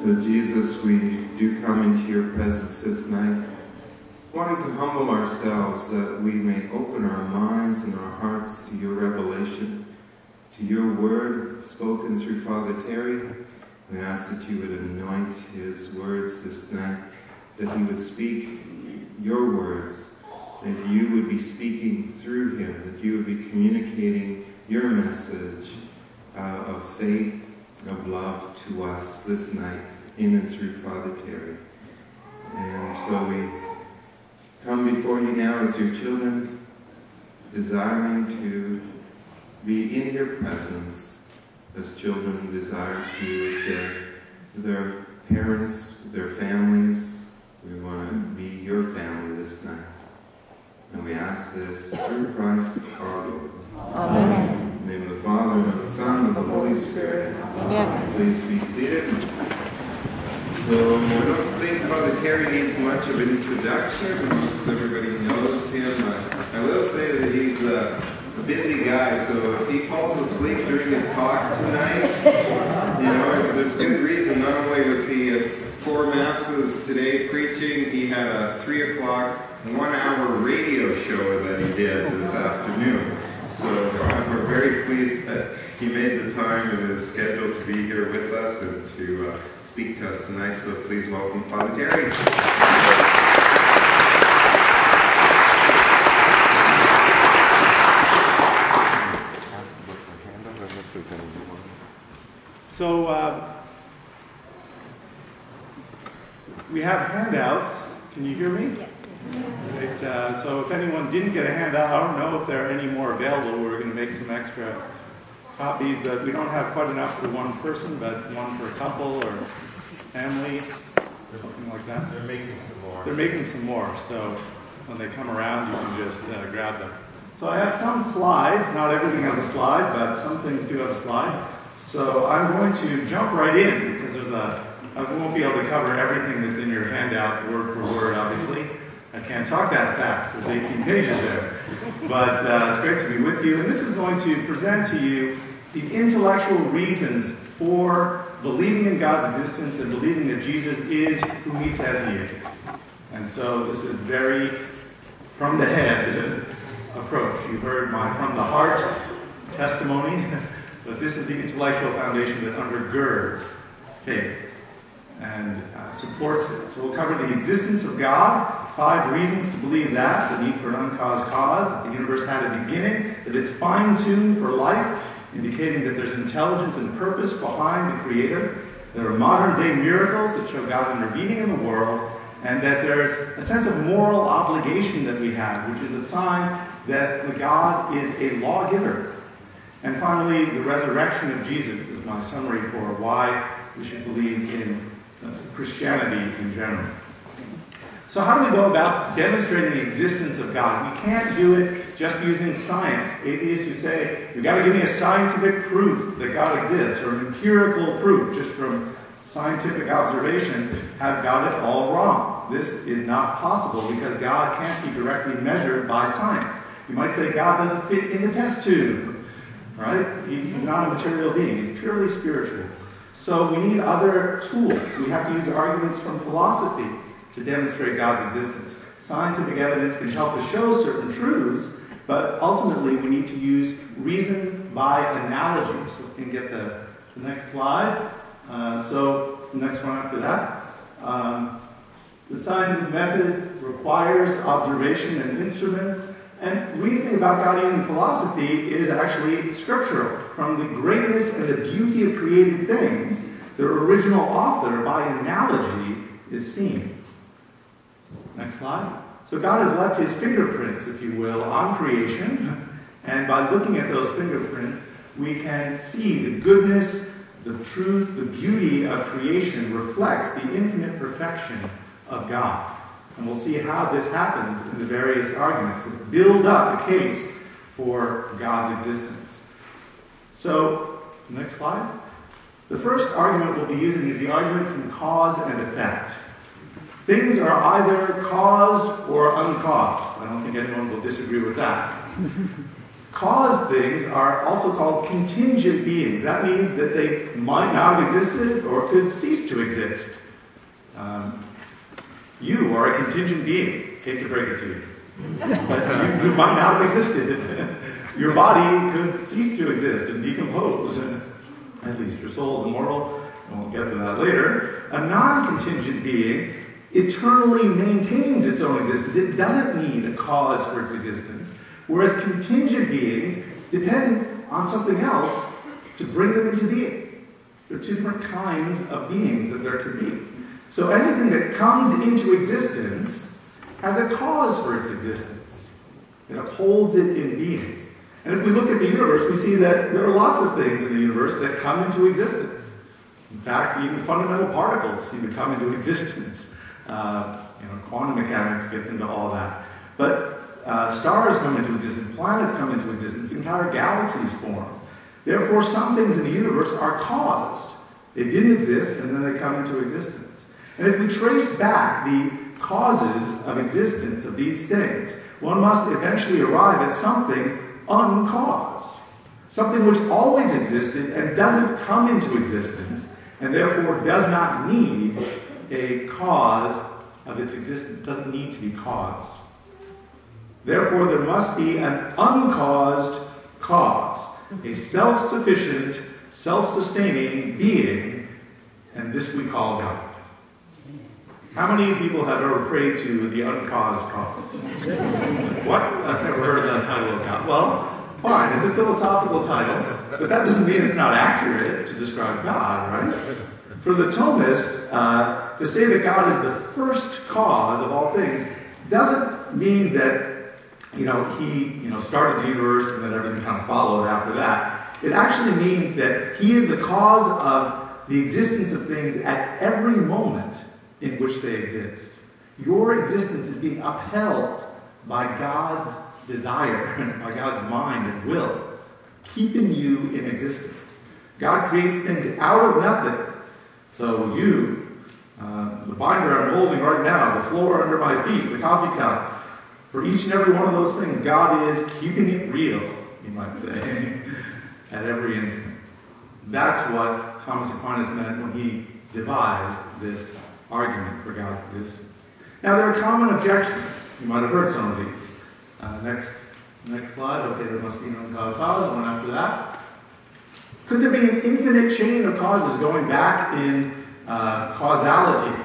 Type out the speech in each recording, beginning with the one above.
So Jesus, we do come into your presence this night, wanting to humble ourselves that we may open our minds and our hearts to your revelation, to your word spoken through Father Terry. We ask that you would anoint his words this night, that he would speak your words, that you would be speaking through him, that you would be communicating your message of faith, of love to us this night, in and through Father Terry. And so we come before you now as your children, desiring to be in your presence, as children desire to with their parents, their families. We want to be your family this night. And we ask this through Christ our Lord. Amen. In the name of the Father, and of the Son, and of the Holy Spirit. Amen. Please be seated. So I don't think Father Terry needs much of an introduction. Most everybody knows him. I will say that he's a busy guy, so if he falls asleep during his talk tonight, there's good reason. Not only was he at 4 masses today preaching, he had a 3 o'clock, 1 hour radio show that he did this afternoon. So we're very pleased that he made the time in his schedule to be here with us and to speak to us tonight. So please welcome Father Terry. So we have handouts. Can you hear me? Yes. Right, so if anyone didn't get a handout, I don't know if there are any more available. We're going to make some extra copies, but we don't have quite enough for one person, but one for a couple or family, something like that. They're making some more. They're making some more, so when they come around, you can just grab them. So I have some slides. Not everything has a slide, but some things do have a slide. So I'm going to jump right in, because I won't be able to cover everything that's in your handout word for word, obviously. I can't talk that fast. There's 18 pages there. But it's great to be with you. And this is going to present to you the intellectual reasons for believing in God's existence and believing that Jesus is who he says he is. And so this is very from the head approach. You heard my from the heart testimony, but this is the intellectual foundation that undergirds faith and supports it. So we'll cover the existence of God, 5 reasons to believe that, the need for an uncaused cause, that the universe had a beginning, that it's fine-tuned for life, indicating that there's intelligence and purpose behind the Creator. There are modern-day miracles that show God intervening in the world, and that there's a sense of moral obligation that we have, which is a sign that God is a lawgiver. And finally, the resurrection of Jesus is my summary for why we should believe in Christianity in general. So how do we go about demonstrating the existence of God? We can't do it just using science. Atheists who say, you've got to give me a scientific proof that God exists, or an empirical proof just from scientific observation, have got it all wrong. This is not possible because God can't be directly measured by science. You might say God doesn't fit in the test tube, right? He's not a material being. He's purely spiritual. So we need other tools. We have to use arguments from philosophy to demonstrate God's existence. Scientific evidence can help to show certain truths, but ultimately we need to use reason by analogy. So we can get the next slide. So the next one after that. The scientific method requires observation and instruments, and reasoning about God using philosophy is actually scriptural. From the greatness and the beauty of created things, their original author, by analogy, is seen. Next slide. So God has left his fingerprints, if you will, on creation, and by looking at those fingerprints, we can see the goodness, the truth, the beauty of creation reflects the infinite perfection of God. And we'll see how this happens in the various arguments that build up a case for God's existence. So, next slide. The first argument we'll be using is the argument from cause and effect. Things are either caused or uncaused. I don't think anyone will disagree with that. Caused things are also called contingent beings. That means that they might not have existed or could cease to exist. You are a contingent being. Hate to break it to you. But you might not have existed. Your body could cease to exist and decompose, and at least your soul is immortal, and we'll get to that later. A non-contingent being eternally maintains its own existence. It doesn't need a cause for its existence, whereas contingent beings depend on something else to bring them into being. There are two different kinds of beings that there could be. So anything that comes into existence has a cause for its existence. It upholds it in being. And if we look at the universe, we see that there are lots of things in the universe that come into existence. In fact, even fundamental particles seem to come into existence. Quantum mechanics gets into all that. But stars come into existence, planets come into existence, entire galaxies form. Therefore, some things in the universe are caused. They didn't exist, and then they come into existence. And if we trace back the causes of existence of these things, one must eventually arrive at something uncaused. Something which always existed and doesn't come into existence, and therefore does not need a cause of its existence, doesn't need to be caused. Therefore, there must be an uncaused cause, a self-sufficient, self-sustaining being, and this we call God. How many people have ever prayed to the uncaused cause? What? I've never heard of that title of God. Well, fine, it's a philosophical title, but that doesn't mean it's not accurate to describe God, right? For the Thomist, to say that God is the first cause of all things doesn't mean that he started the universe and then everything kind of followed after that. It actually means that he is the cause of the existence of things at every moment in which they exist. Your existence is being upheld by God's desire, by God's mind and will, keeping you in existence. God creates things out of nothing. So you, the binder I'm holding right now, the floor under my feet, the coffee cup, for each and every one of those things, God is keeping it real, you might say, at every instant. That's what Thomas Aquinas meant when he devised this argument for God's existence. Now, there are common objections. You might have heard some of these. Next slide. Okay, there must be an uncaused cause. One after that. Could there be an infinite chain of causes going back in causality,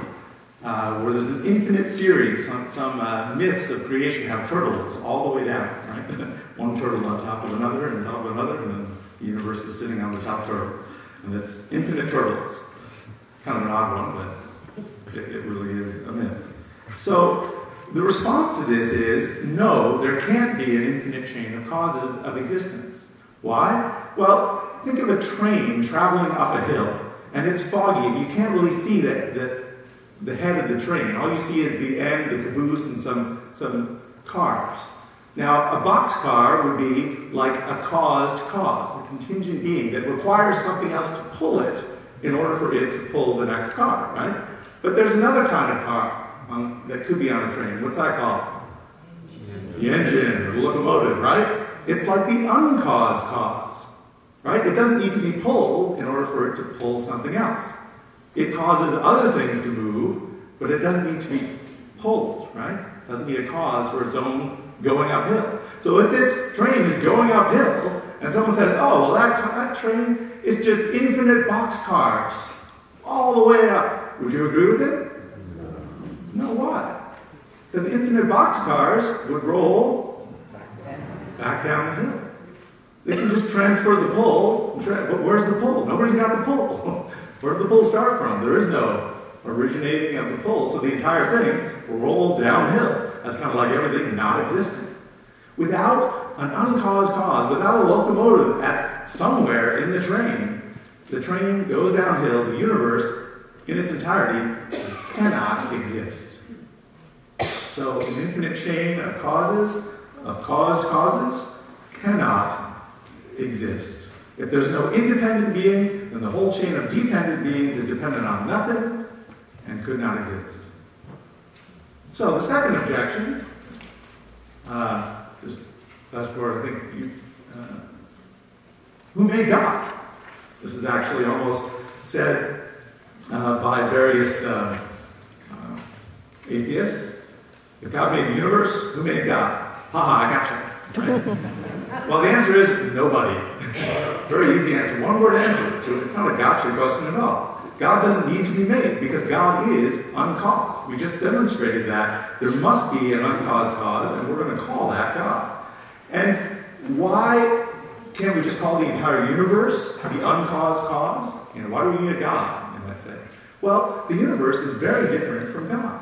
where there's an infinite series? Some myths of creation have turtles all the way down, right? One turtle on top of another, and on top of another, and then the universe is sitting on the top turtle. And it's infinite turtles. Kind of an odd one, but it really is a myth. So the response to this is, no, there can't be an infinite chain of causes of existence. Why? Well, think of a train traveling up a hill, and it's foggy, and you can't really see the head of the train. All you see is the end, the caboose, and some cars. Now, a boxcar would be like a caused cause, a contingent being that requires something else to pull it in order for it to pull the next car, right? But there's another kind of car that could be on a train. What's that called? The engine, or the locomotive, right? It's like the uncaused cause, right? It doesn't need to be pulled in order for it to pull something else. It causes other things to move, but it doesn't need to be pulled, right? It doesn't need a cause for its own going uphill. So if this train is going uphill, and someone says, oh, well, that train is just infinite boxcars all the way up, would you agree with it? No, why? Because infinite boxcars would roll back down the hill. They can just transfer the pull, but where's the pull? Nobody's got the pull. Where did the pull start from? There is no originating of the pull, so the entire thing will roll downhill. That's kind of like everything not existing. Without an uncaused cause, without a locomotive at somewhere in the train goes downhill. The universe, in its entirety, cannot exist. So an infinite chain of causes, of caused causes, cannot exist. If there's no independent being, then the whole chain of dependent beings is dependent on nothing and could not exist. So the second objection, just fast forward, I think Who made God? This is actually almost said by various atheists. If God made the universe, who made God? Haha, I gotcha. Right? Well, the answer is nobody. Very easy answer. One word answer. So it's not a gotcha question at all. God doesn't need to be made because God is uncaused. We just demonstrated that there must be an uncaused cause, and we're going to call that God. And why can't we just call the entire universe the uncaused cause? You know, why do we need a God, you might say? Well, the universe is very different from God.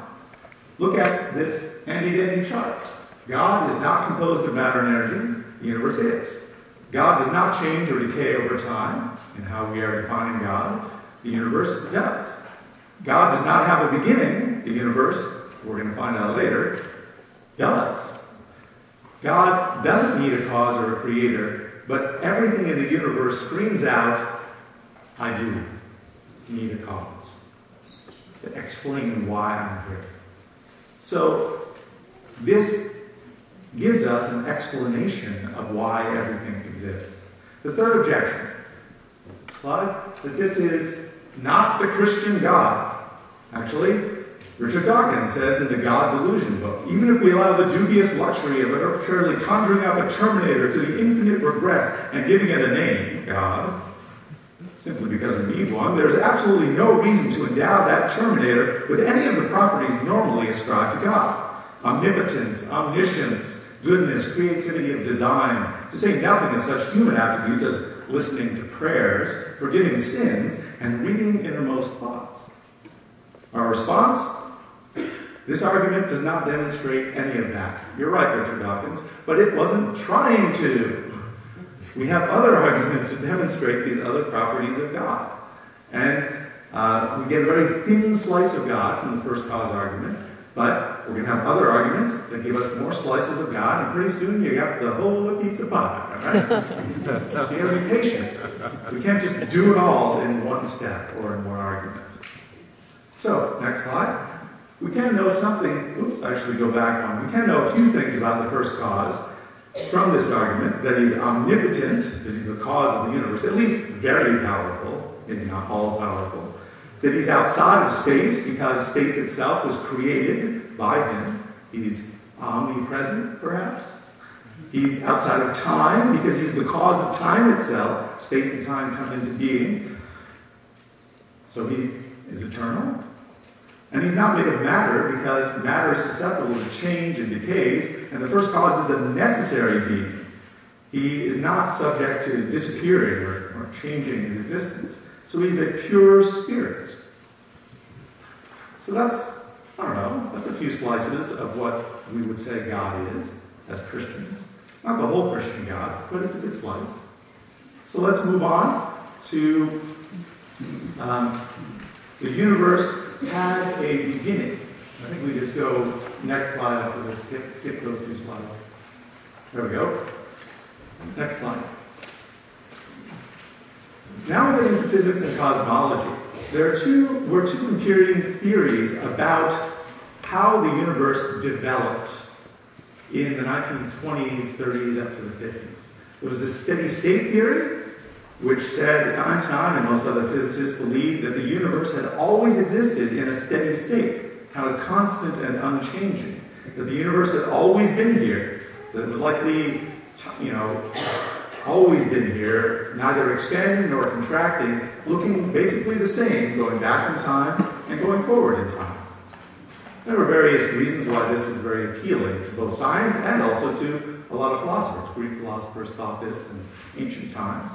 Look at this handy-dandy chart. God is not composed of matter and energy. The universe is. God does not change or decay over time in how we are defining God. The universe does. God does not have a beginning. The universe, we're going to find out later, does. God doesn't need a cause or a creator, but everything in the universe screams out, I do need a cause to explain why I'm here. So this gives us an explanation of why everything exists. The third objection, slide, that this is not the Christian God. Actually, Richard Dawkins says in the God Delusion book, even if we allow the dubious luxury of arbitrarily conjuring up a terminator to the infinite regress and giving it a name, God, simply because we need one, there's absolutely no reason to endow that terminator with any of the properties normally ascribed to God. Omnipotence, omniscience, goodness, creativity of design, to say nothing of such human attributes as listening to prayers, forgiving sins, and reading innermost thoughts. Our response? This argument does not demonstrate any of that. You're right, Richard Dawkins, but it wasn't trying to. We have other arguments to demonstrate these other properties of God. And we get a very thin slice of God from the first cause argument, but we're going to have other arguments that give us more slices of God, and pretty soon you got the whole pizza pie, all right? So you got to be patient. We can't just do it all in one step or in one argument. So, next slide. We can know something, actually go back one. We can know a few things about the first cause from this argument, that he's omnipotent, because he's the cause of the universe, at least very powerful, maybe not all powerful. That he's outside of space, because space itself was created by him. He's omnipresent, perhaps. He's outside of time, because he's the cause of time itself. Space and time come into being. So he is eternal. And he's not made of matter, because matter is susceptible to change and decays, and the first cause is a necessary being. He is not subject to disappearing or changing his existence. So he's a pure spirit. So that's, I don't know, that's a few slices of what we would say God is as Christians. Not the whole Christian God, but it's a good slice. So let's move on to the universe had a beginning. I think we just go next slide after this, skip those two slides. There we go. Next slide. Now we get into physics and cosmology. We're two competing theories about how the universe developed in the 1920s, 30s, up to the 50s. There was the steady state theory, which said Einstein and most other physicists believed that the universe had always existed in a steady state, kind of constant and unchanging. That the universe had always been here. That it was likely, always been here, neither expanding nor contracting, looking basically the same, going back in time and going forward in time. There were various reasons why this is very appealing to both science and also to a lot of philosophers. Greek philosophers thought this in ancient times.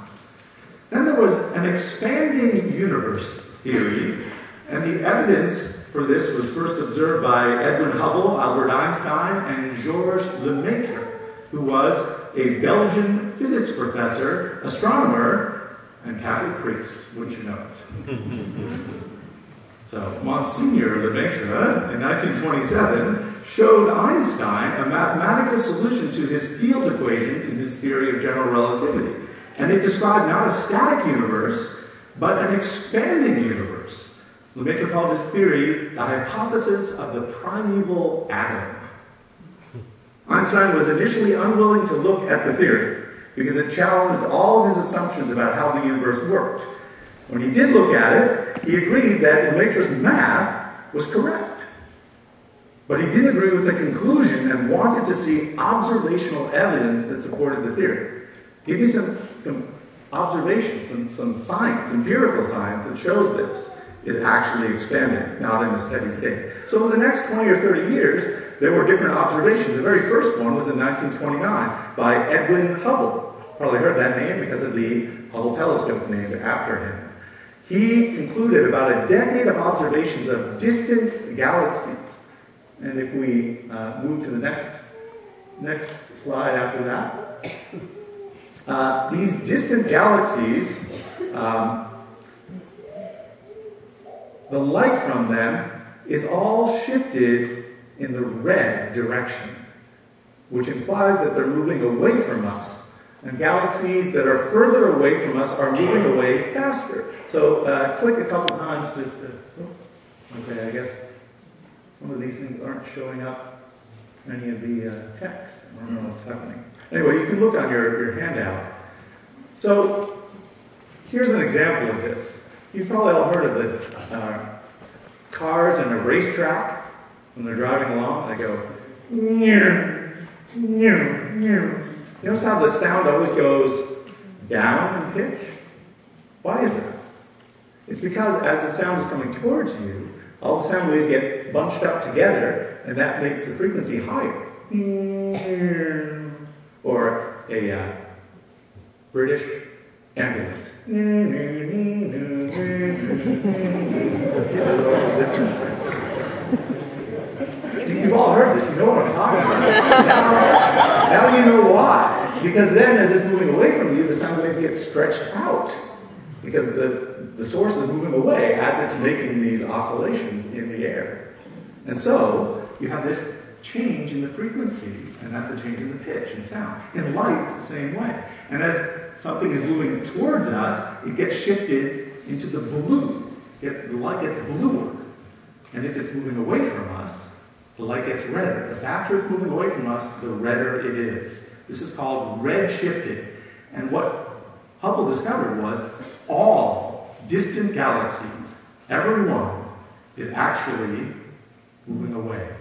Then there was an expanding universe theory, and the evidence for this was first observed by Edwin Hubble, Albert Einstein, and Georges Lemaitre, who was a Belgian physics professor, astronomer, and Catholic priest. Wouldn't you know it? So, Monsignor Lemaitre, in 1927, showed Einstein a mathematical solution to his field equations in his theory of general relativity. And it described not a static universe, but an expanding universe. Lemaitre called his theory the hypothesis of the primeval atom. Einstein was initially unwilling to look at the theory. because it challenged all of his assumptions about how the universe worked. When he did look at it, he agreed that Lemaitre's math was correct. But he didn't agree with the conclusion and wanted to see observational evidence that supported the theory. Give me some observations, some science, empirical science that shows this is actually expanding, not in a steady state. So for the next 20 or 30 years, there were different observations. The very first one was in 1929 by Edwin Hubble. Probably heard that name because of the Hubble telescope named after him. He concluded about a decade of observations of distant galaxies. And if we move to the next slide after that, these distant galaxies, the light from them is all shifted in the red direction, which implies that they're moving away from us. And galaxies that are further away from us are moving away faster. So click a couple times. Okay, I guess some of these things aren't showing up in any of the text. I don't know what's happening. Anyway, you can look on your handout. So here's an example of this. You've probably all heard of the cars in a racetrack when they're driving along. They go, near, near, near. You notice how the sound always goes down in pitch? Why is that? It's because as the sound is coming towards you, all the sound waves get bunched up together, and that makes the frequency higher. Or a British ambulance. You've all heard this, you know what I'm talking about. Now you know why. Because then as it's moving away from you, the sound waves get stretched out. Because the source is moving away as it's making these oscillations in the air. And so you have this change in the frequency, and that's a change in the pitch and sound. In light, it's the same way. And as something is moving towards us, it gets shifted into the blue. The light gets bluer. And if it's moving away from us, the light gets redder. The faster it's moving away from us, the redder it is. This is called redshifting. And what Hubble discovered was all distant galaxies, every one, is actually moving away.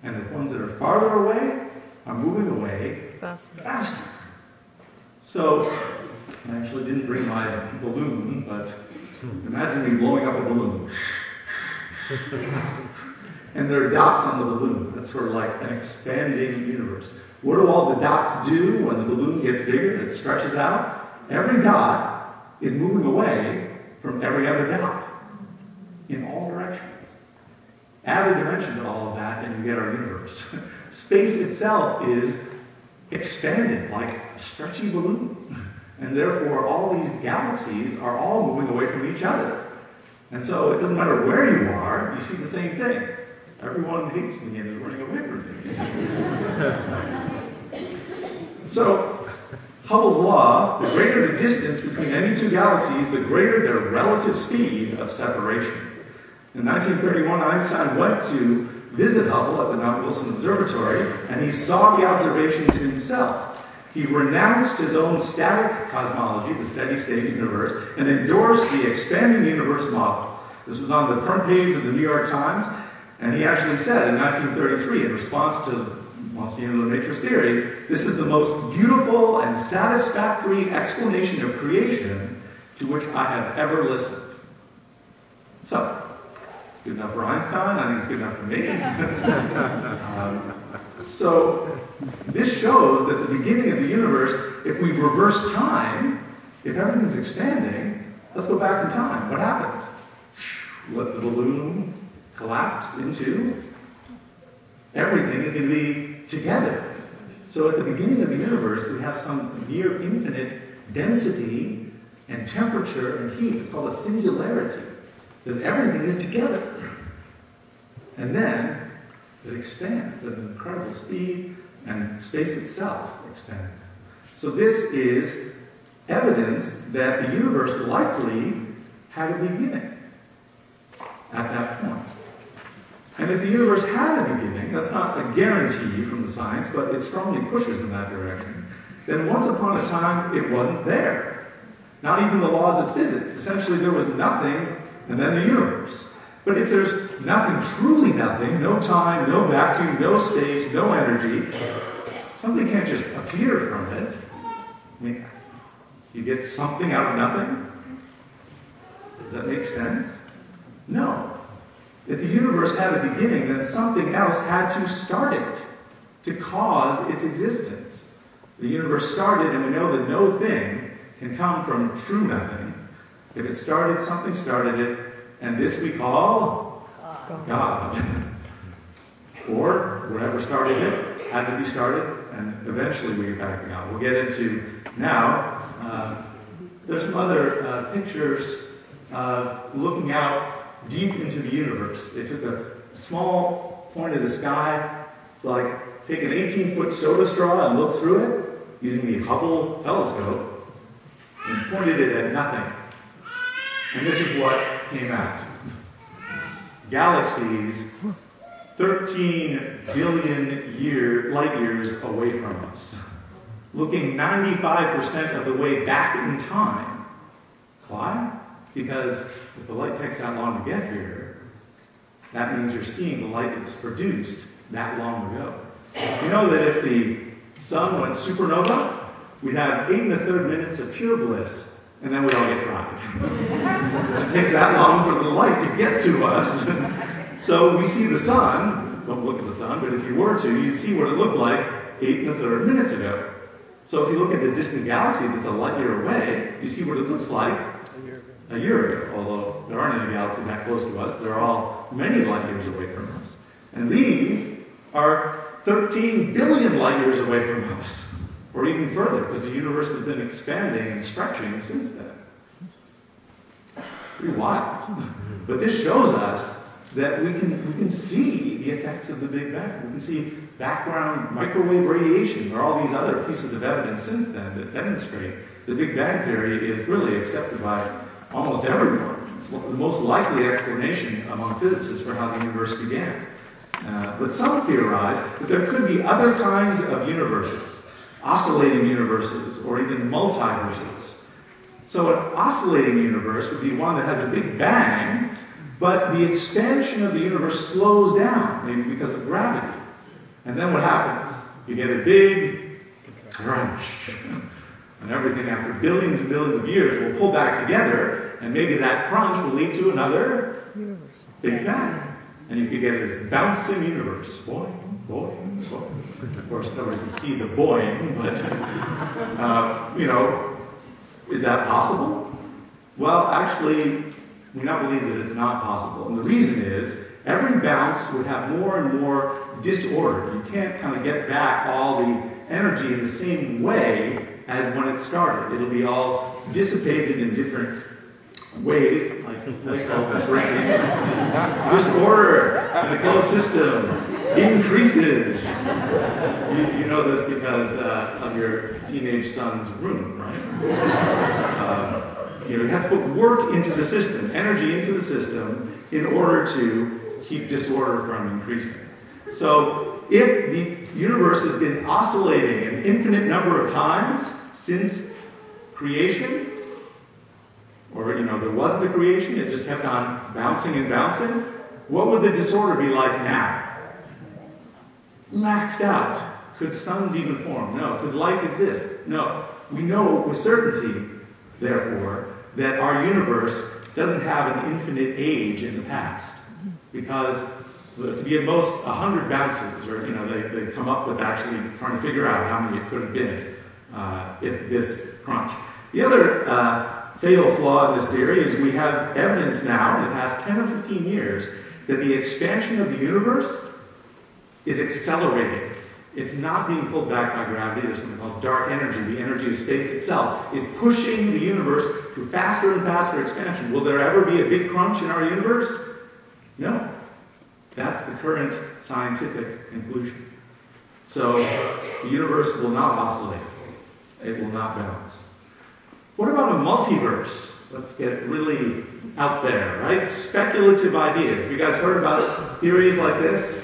And the ones that are farther away are moving away faster. So, I actually didn't bring my balloon, but imagine me blowing up a balloon. And there are dots on the balloon. That's sort of like an expanding universe. What do all the dots do when the balloon gets bigger, it stretches out? Every dot is moving away from every other dot in all directions. Add a dimension to all of that and you get our universe. Space itself is expanded like a stretchy balloon. And therefore all these galaxies are all moving away from each other. And so it doesn't matter where you are, you see the same thing. Everyone hates me and is running away from me. So, Hubble's law, the greater the distance between any two galaxies, the greater their relative speed of separation. In 1931, Einstein went to visit Hubble at the Mount Wilson Observatory, and he saw the observations himself. He renounced his own static cosmology, the steady-state universe, and endorsed the expanding universe model. This was on the front page of the New York Times, and he actually said in 1933, in response to Monsignor Lemaitre's theory, this is the most beautiful and satisfactory explanation of creation to which I have ever listened. So, it's good enough for Einstein, I think it's good enough for me. So, this shows that the beginning of the universe, if we reverse time, if everything's expanding, let's go back in time. What happens? Let the balloon collapse into everything is going to be together. So at the beginning of the universe, we have some near infinite density and temperature and heat. It's called a singularity, because everything is together. And then it expands at an incredible speed, and space itself expands. So this is evidence that the universe likely had a beginning at that point. And if the universe had a beginning, that's not a guarantee from the science, but it strongly pushes in that direction. then once upon a time it wasn't there. Not even the laws of physics. Essentially there was nothing and then the universe. But if there's nothing, truly nothing, no time, no vacuum, no space, no energy, something can't just appear from it. I mean, you get something out of nothing? Does that make sense? No. If the universe had a beginning, then something else had to start it to cause its existence. The universe started, and we know that no thing can come from true nothing. If it started, something started it, and this we call God. Or whatever started it had to be started, and eventually we get back to God. We'll get into now. There's some other pictures looking out deep into the universe. They took a small point of the sky. It's like take an 18-foot soda straw and look through it using the Hubble telescope and pointed it at nothing. And this is what came out. Galaxies 13 billion light years away from us, looking 95% of the way back in time. Why? Because if the light takes that long to get here, that means you're seeing the light that was produced that long ago. You know that if the sun went supernova, we'd have 8 1/3 minutes of pure bliss, and then we'd all get fried. It takes that long for the light to get to us. So we see the sun, don't look at the sun, but if you were to, you'd see what it looked like 8 1/3 minutes ago. So if you look at the distant galaxy that's a light year away, you see what it looks like a year ago, although there aren't any galaxies that close to us. They're all many light years away from us. And these are 13 billion light years away from us, or even further, because the universe has been expanding and stretching since then. Pretty wild. But this shows us that we can see the effects of the Big Bang. We can see background microwave radiation. There are all these other pieces of evidence since then that demonstrate the Big Bang theory is really accepted by almost everyone. It's the most likely explanation among physicists for how the universe began. But some theorize that there could be other kinds of universes, oscillating universes, or even multiverses. So an oscillating universe would be one that has a big bang, but the expansion of the universe slows down, maybe because of gravity. And then what happens? You get a big crunch. And everything after billions and billions of years will pull back together, and maybe that crunch will lead to another Big Bang. And you could get this bouncing universe. Boing, boing, boing. Of course, nobody can see the boing, but, is that possible? Well, actually, we now believe that it's not possible. And the reason is, every bounce would have more and more disorder. You can't kind of get back all the energy in the same way as when it started. It'll be all dissipated in different ways, like breaking. Disorder in the closed system increases. You know this because of your teenage son's room, right? You have to put work into the system, energy into the system, in order to keep disorder from increasing. So if the universe has been oscillating an infinite number of times since creation, or there wasn't a creation, it just kept on bouncing and bouncing, what would the disorder be like now? Maxed out. Could suns even form? No. Could life exist? No. We know with certainty, therefore, that our universe doesn't have an infinite age in the past, because it could be at most 100 bounces, or they come up with actually trying to figure out how many it could have been if this crunch. The other fatal flaw in this theory is we have evidence now in the past 10 or 15 years that the expansion of the universe is accelerating. It's not being pulled back by gravity. There's something called dark energy. The energy of space itself is pushing the universe to faster and faster expansion. Will there ever be a big crunch in our universe? No. That's the current scientific conclusion. So the universe will not oscillate. It will not bounce. What about a multiverse? Let's get really out there, right? Speculative ideas. Have you guys heard about theories like this?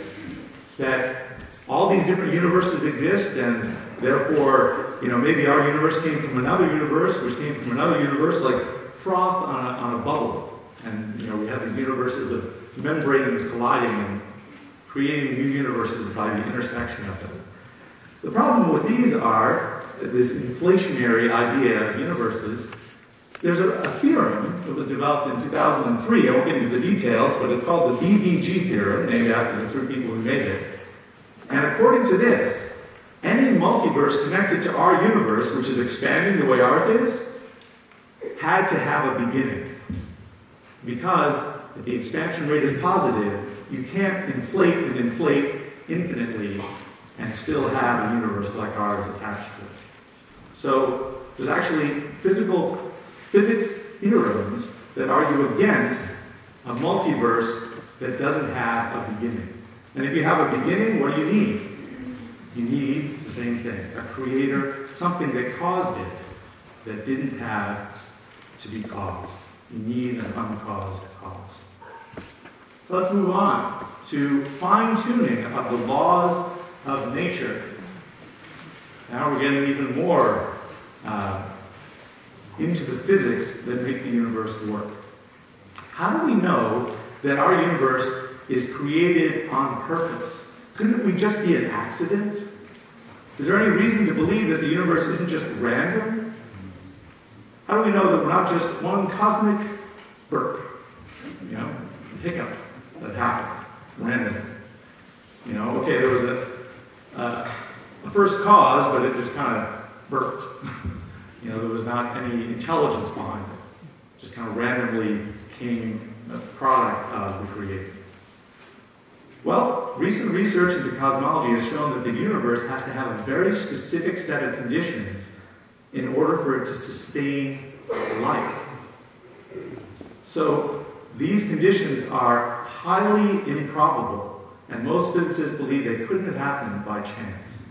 That all these different universes exist, and Therefore, maybe our universe came from another universe, which came from another universe, like froth on a bubble. And, we have these universes of membranes colliding and creating new universes by the intersection of them. The problem with these are, this inflationary idea of universes, there's a theorem that was developed in 2003. I won't get into the details, but it's called the BVG theorem, named after the 3 people who made it. And according to this, any multiverse connected to our universe, which is expanding the way ours is, had to have a beginning. Because if the expansion rate is positive, you can't inflate and inflate infinitely and still have a universe like ours attached to it. So there's actually physics theorems that argue against a multiverse that doesn't have a beginning. And if you have a beginning, what do you need? You need the same thing, a creator, something that caused it that didn't have to be caused. You need an uncaused cause. Let's move on to fine-tuning of the laws of nature. Now we're getting even more into the physics that make the universe work. How do we know that our universe is created on purpose? Couldn't we just be an accident? Is there any reason to believe that the universe isn't just random? How do we know that we're not just one cosmic burp? Hiccup that happened randomly. Okay, there was a first cause, but it just kind of burped. There was not any intelligence behind it. Just kind of randomly came a product of the creator. Well, recent research into cosmology has shown that the universe has to have a very specific set of conditions in order for it to sustain life. So these conditions are highly improbable, and most physicists believe they couldn't have happened by chance.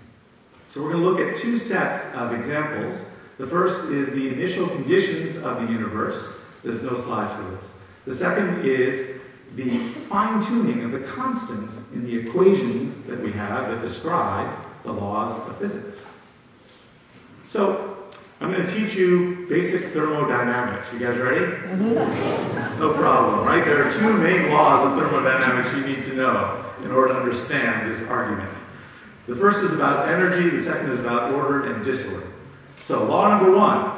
So we're going to look at 2 sets of examples. The first is the initial conditions of the universe. There's no slide for this. The second is the fine-tuning of the constants in the equations that we have that describe the laws of physics. So, I'm going to teach you basic thermodynamics. You guys ready? No problem, right? There are 2 main laws of thermodynamics you need to know in order to understand this argument. The first is about energy, the second is about order and disorder. So, law number 1.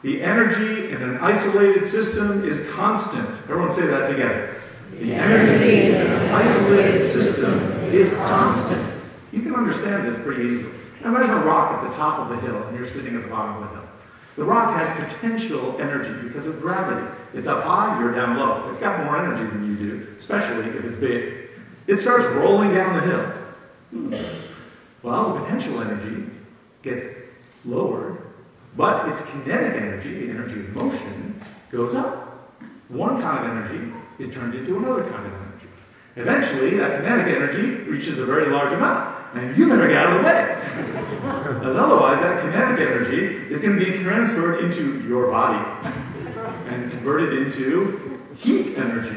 The energy in an isolated system is constant. Everyone say that together. The energy in an isolated system is constant. You can understand this pretty easily. Now imagine a rock at the top of the hill, and you're sitting at the bottom of the hill. The rock has potential energy because of gravity. It's up high, you're down low. It's got more energy than you do, especially if it's big. It starts rolling down the hill. Well, the potential energy gets lowered, but its kinetic energy, the energy of motion, goes up. One kind of energy is turned into another kind of energy. Eventually, that kinetic energy reaches a very large amount, and you better get out of the way. As otherwise, that kinetic energy is going to be transferred into your body and converted into heat energy.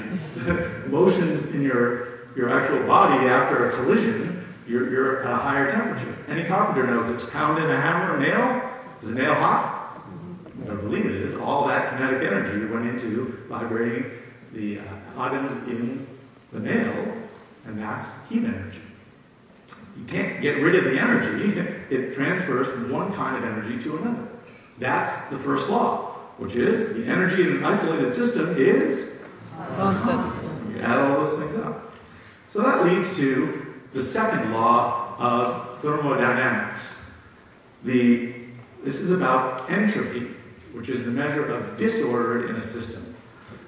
Motions in your actual body after a collision, you're at a higher temperature. Any carpenter knows it's pounding a hammer or nail. Is a nail hot? I believe it is. All that kinetic energy went into vibrating the atoms in the nail, and that's heat energy. You can't get rid of the energy. It transfers from one kind of energy to another. That's the first law, which is the energy in an isolated system is constant. You add all those things up. So that leads to the second law of thermodynamics. This is about entropy, which is the measure of disorder in a system.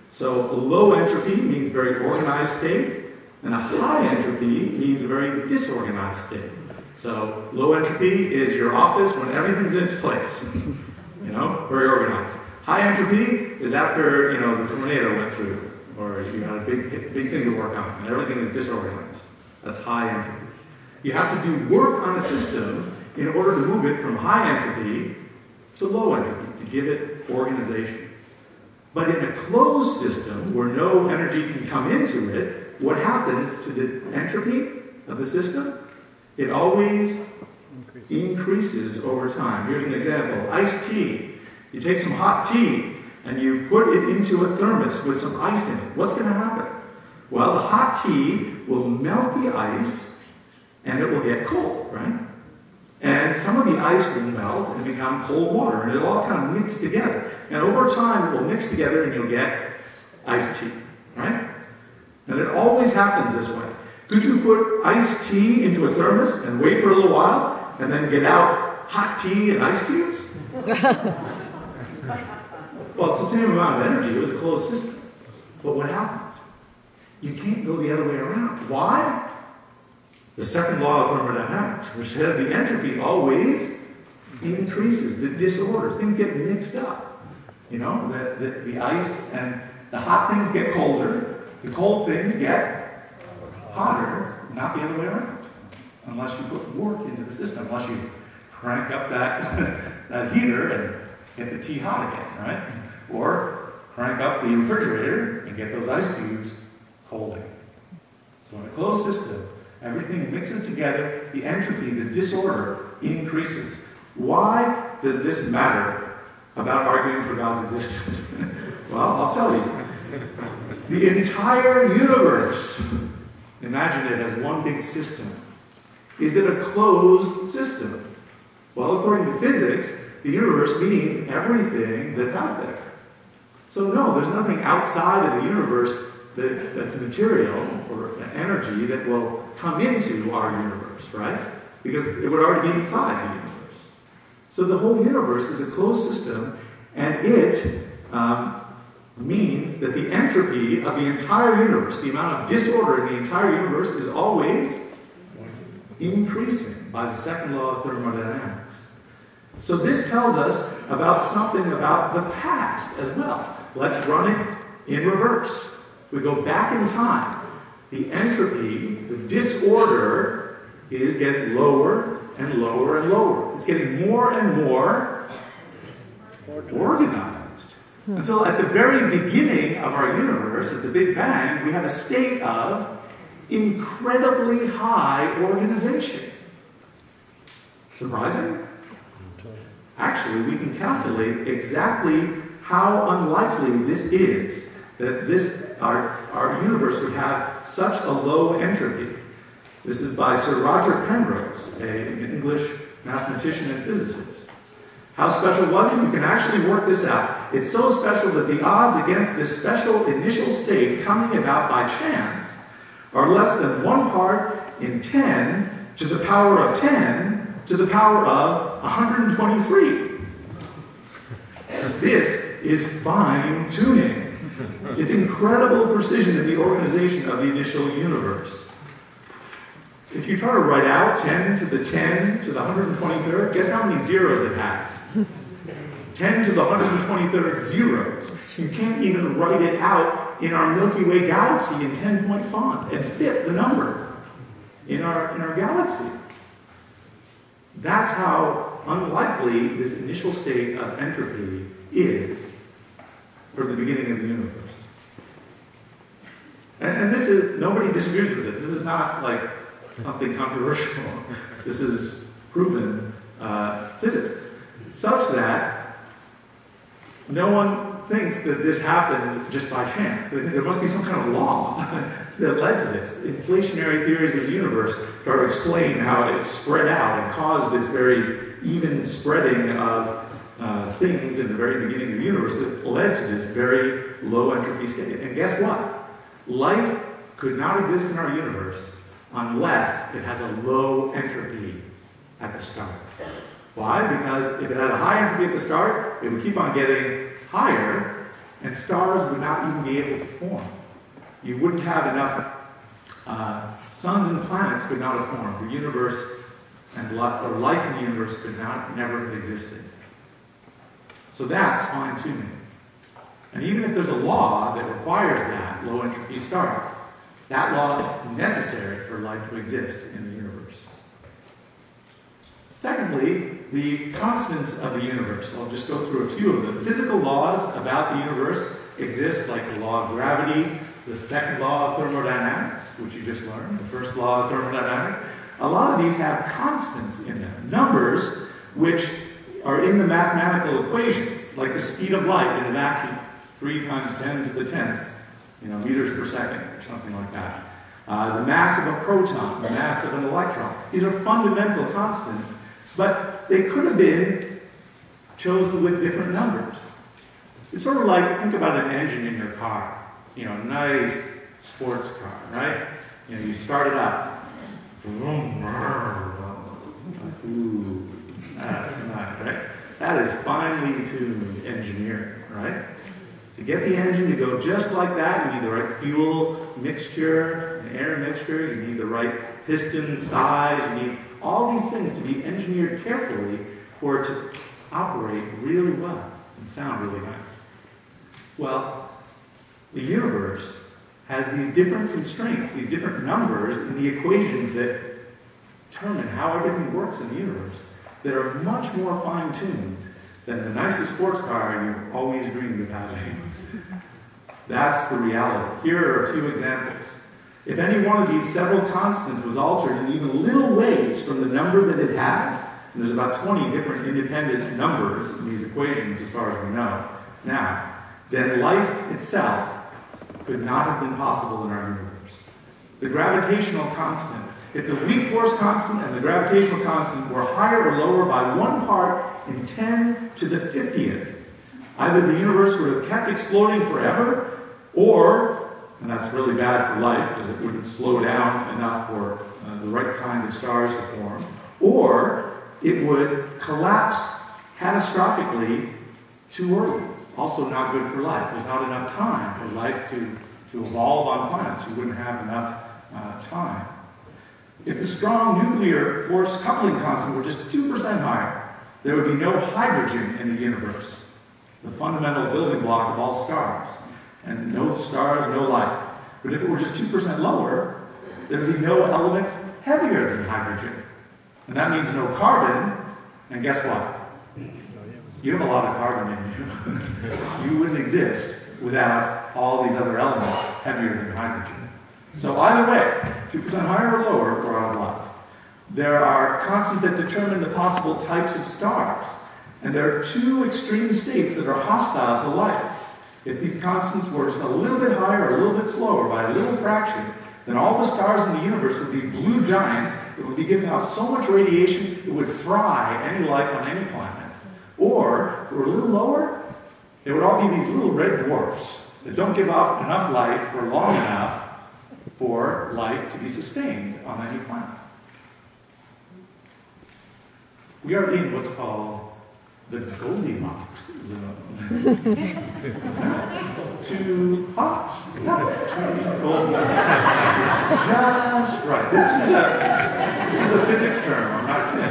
So a low entropy means very organized state, and a high entropy means a very disorganized state. So low entropy is your office when everything's in its place, very organized. High entropy is after the tornado went through, or you had a big thing to work on, and everything is disorganized. That's high entropy. You have to do work on a system in order to move it from high entropy to low entropy, to give it organization. But in a closed system where no energy can come into it, what happens to the entropy of the system? It always increases over time. Here's an example. Iced tea. You take some hot tea and you put it into a thermos with some ice in it. What's going to happen? Well, the hot tea will melt the ice and it will get cold, right? And some of the ice will melt and become cold water, and it'll all kind of mix together. And over time, it will mix together and you'll get iced tea, right? And it always happens this way. Could you put iced tea into a thermos and wait for a little while and then get out hot tea and ice cubes? Well, it's the same amount of energy. It was a closed system. But what happened? You can't go the other way around. Why? The second law of thermodynamics, which says the entropy always increases, the disorder. Things get mixed up. You know, the ice and the hot things get colder, the cold things get hotter, not the other way around. Unless you put work into the system, unless you crank up that heater and get the tea hot again, right? Or crank up the refrigerator and get those ice cubes cold again. So in a closed system, everything mixes together, the entropy, the disorder increases. Why does this matter about arguing for God's existence? Well, I'll tell you. The entire universe, imagine it as one big system. Is it a closed system? Well, according to physics, the universe means everything that's out there. So no, there's nothing outside of the universe that's material or energy that will come into our universe, right? Because it would already be inside the universe. So the whole universe is a closed system, and it means that the entropy of the entire universe, the amount of disorder in the entire universe, is always increasing by the second law of thermodynamics. So this tells us about something about the past as well. Let's run it in reverse. We go back in time. The entropy, the disorder, is getting lower and lower and lower. It's getting more and more organized. Until at the very beginning of our universe, at the Big Bang, we have a state of incredibly high organization. Surprising? Actually, we can calculate exactly how unlikely this is, that our universe would have such a low entropy. This is by Sir Roger Penrose, an English mathematician and physicist. How special was it? You can actually work this out. It's so special that the odds against this special initial state coming about by chance are less than 1 part in 10 to the power of 10 to the power of 123. This is fine-tuning. It's incredible precision in the organization of the initial universe. If you try to write out 10 to the 10 to the 123rd, guess how many zeros it has? 10 to the 123rd zeros. You can't even write it out in our Milky Way galaxy in 10-point font and fit the number in our galaxy. That's how unlikely this initial state of entropy is for the beginning of the universe. And this is, nobody disagrees with this. This is not like something controversial. This is proven physics, such that no one thinks that this happened just by chance. They think there must be some kind of law that led to this. Inflationary theories of the universe try to explain how it spread out and caused this very even spreading of things in the very beginning of the universe that led to this very low entropy state. And guess what? Life could not exist in our universe unless it has a low entropy at the start. Why? Because if it had a high entropy at the start, it would keep on getting higher, and stars would not even be able to form. You wouldn't have enough suns and planets could not have formed. The universe and life in the universe could never have existed. So that's fine-tuning. And even if there's a law that requires that low entropy start, that law is necessary for life to exist in the universe. Secondly, the constants of the universe. I'll just go through a few of them. Physical laws about the universe exist, like the law of gravity, the second law of thermodynamics, which you just learned, the first law of thermodynamics. A lot of these have constants in them, numbers which are in the mathematical equations, like the speed of light in a vacuum, 3 times 10 to the 10th, meters per second, or something like that. The mass of a proton, the mass of an electron. These are fundamental constants, but they could have been chosen with different numbers. It's sort of like, think about an engine in your car. Nice sports car, right? You start it up. Ooh, that's nice, right? That is finely tuned engineering, right? To get the engine to go just like that, you need the right fuel mixture, an air mixture, you need the right piston size, you need all these things to be engineered carefully for it to operate really well and sound really nice. Well, the universe has these different constraints, these different numbers in the equations that determine how everything works in the universe that are much more fine-tuned than the nicest sports car you've always dreamed of having. That's the reality. Here are a few examples. If any one of these several constants was altered in even little ways from the number that it has, and there's about 20 different independent numbers in these equations as far as we know now, then life itself could not have been possible in our universe. The gravitational constant, if the weak force constant and the gravitational constant were higher or lower by 1 part in 10 to the 50th, either the universe would have kept exploding forever, or, and that's really bad for life because it wouldn't slow down enough for the right kinds of stars to form, or it would collapse catastrophically too early. Also not good for life. There's not enough time for life to evolve on planets. You wouldn't have enough time. If the strong nuclear force coupling constant were just 2% higher, there would be no hydrogen in the universe, the fundamental building block of all stars. And no stars, no life. But if it were just 2% lower, there would be no elements heavier than hydrogen. And that means no carbon, and guess what? You have a lot of carbon in you. You wouldn't exist without all these other elements heavier than hydrogen. So either way, 2% higher or lower, we're out of life. There are constants that determine the possible types of stars. And there are 2 extreme states that are hostile to life. If these constants were just a little bit higher or a little bit slower by a little fraction, then all the stars in the universe would be blue giants that would be giving out so much radiation it would fry any life on any planet. Or, if it were a little lower, it would all be these little red dwarfs that don't give off enough light for long enough for life to be sustained on any planet. We are in what's called the Goldilocks zone. Too hot, not too cold. It's just right. This is a physics term. I'm not kidding.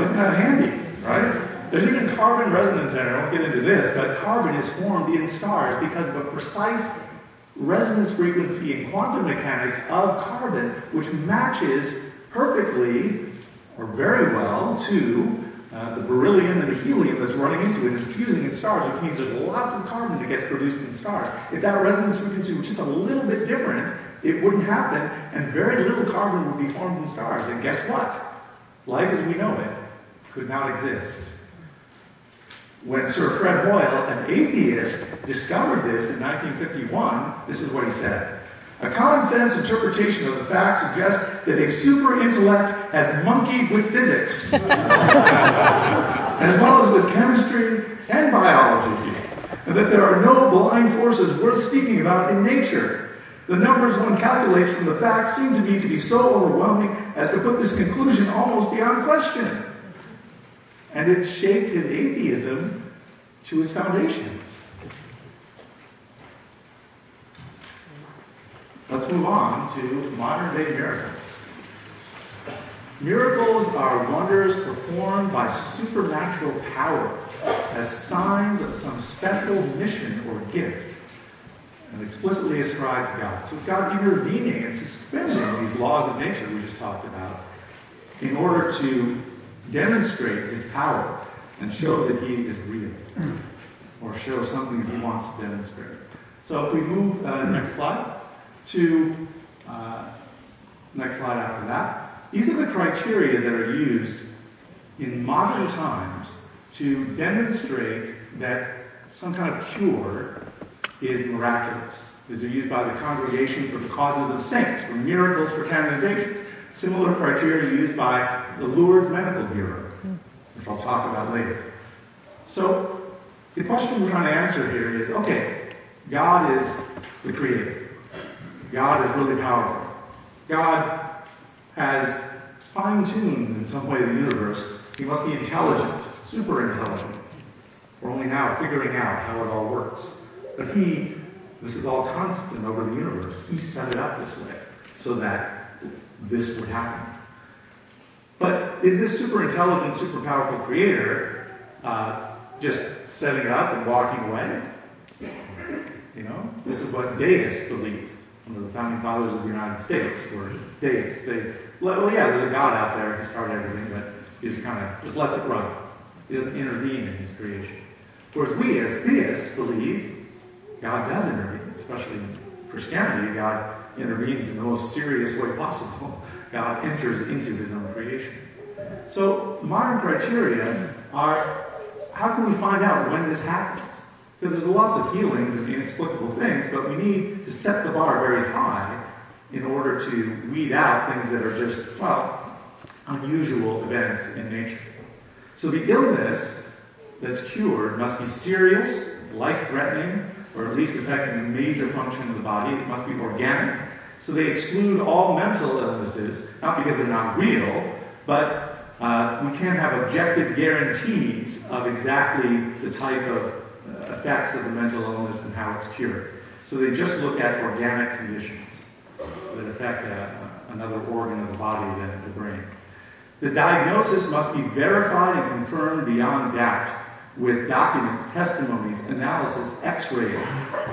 Isn't that handy, right? There's even carbon resonance there. I won't get into this, but carbon is formed in stars because of a precise resonance frequency in quantum mechanics of carbon, which matches perfectly, or very well, to the beryllium and the helium that's running into it and fusing in stars, which means there's lots of carbon that gets produced in stars. If that resonance frequency was just a little bit different, it wouldn't happen, and very little carbon would be formed in stars. And guess what? Life as we know it could not exist. When Sir Fred Hoyle, an atheist, discovered this in 1951, this is what he said. A common sense interpretation of the fact suggests that a super intellect has monkeyed with physics, as well as with chemistry and biology, and that there are no blind forces worth speaking about in nature. The numbers one calculates from the facts seem to me to be so overwhelming as to put this conclusion almost beyond question. And it shaped his atheism to his foundations. Let's move on to modern-day miracles. Miracles are wonders performed by supernatural power as signs of some special mission or gift, and explicitly ascribed to God. So it's God intervening and suspending these laws of nature we just talked about in order to demonstrate his power and show that he is real, or show something that he wants to demonstrate. So if we move, next slide. to, next slide after that, these are the criteria that are used in modern times to demonstrate that some kind of cure is miraculous. These are used by the Congregation for the Causes of Saints, for miracles, for canonizations. Similar criteria used by the Lourdes Medical Bureau, which I'll talk about later. So, the question we're trying to answer here is, okay, God is the Creator. God is really powerful. God has fine-tuned in some way the universe. He must be intelligent, super intelligent. We're only now figuring out how it all works. But this is all constant over the universe. He set it up this way so that this would happen. But is this super intelligent, super powerful Creator just setting it up and walking away? You know, this is what deists believe. One of the founding fathers of the United States were deists. Well, yeah, there's a God out there who started everything, but he just kind of just lets it run. He doesn't intervene in his creation. Whereas we as theists believe God does intervene, especially in Christianity. God intervenes in the most serious way possible. God enters into his own creation. So modern criteria are, how can we find out when this happens? Because there's lots of healings and inexplicable things, but we need to set the bar very high in order to weed out things that are just, well, unusual events in nature. So the illness that's cured must be serious, life-threatening, or at least affecting a major function of the body. It must be organic. So they exclude all mental illnesses, not because they're not real, but we can't have objective guarantees of exactly the type of effects of the mental illness and how it's cured. So they just look at organic conditions that affect another organ of the body than the brain. The diagnosis must be verified and confirmed beyond doubt with documents, testimonies, analysis, x-rays,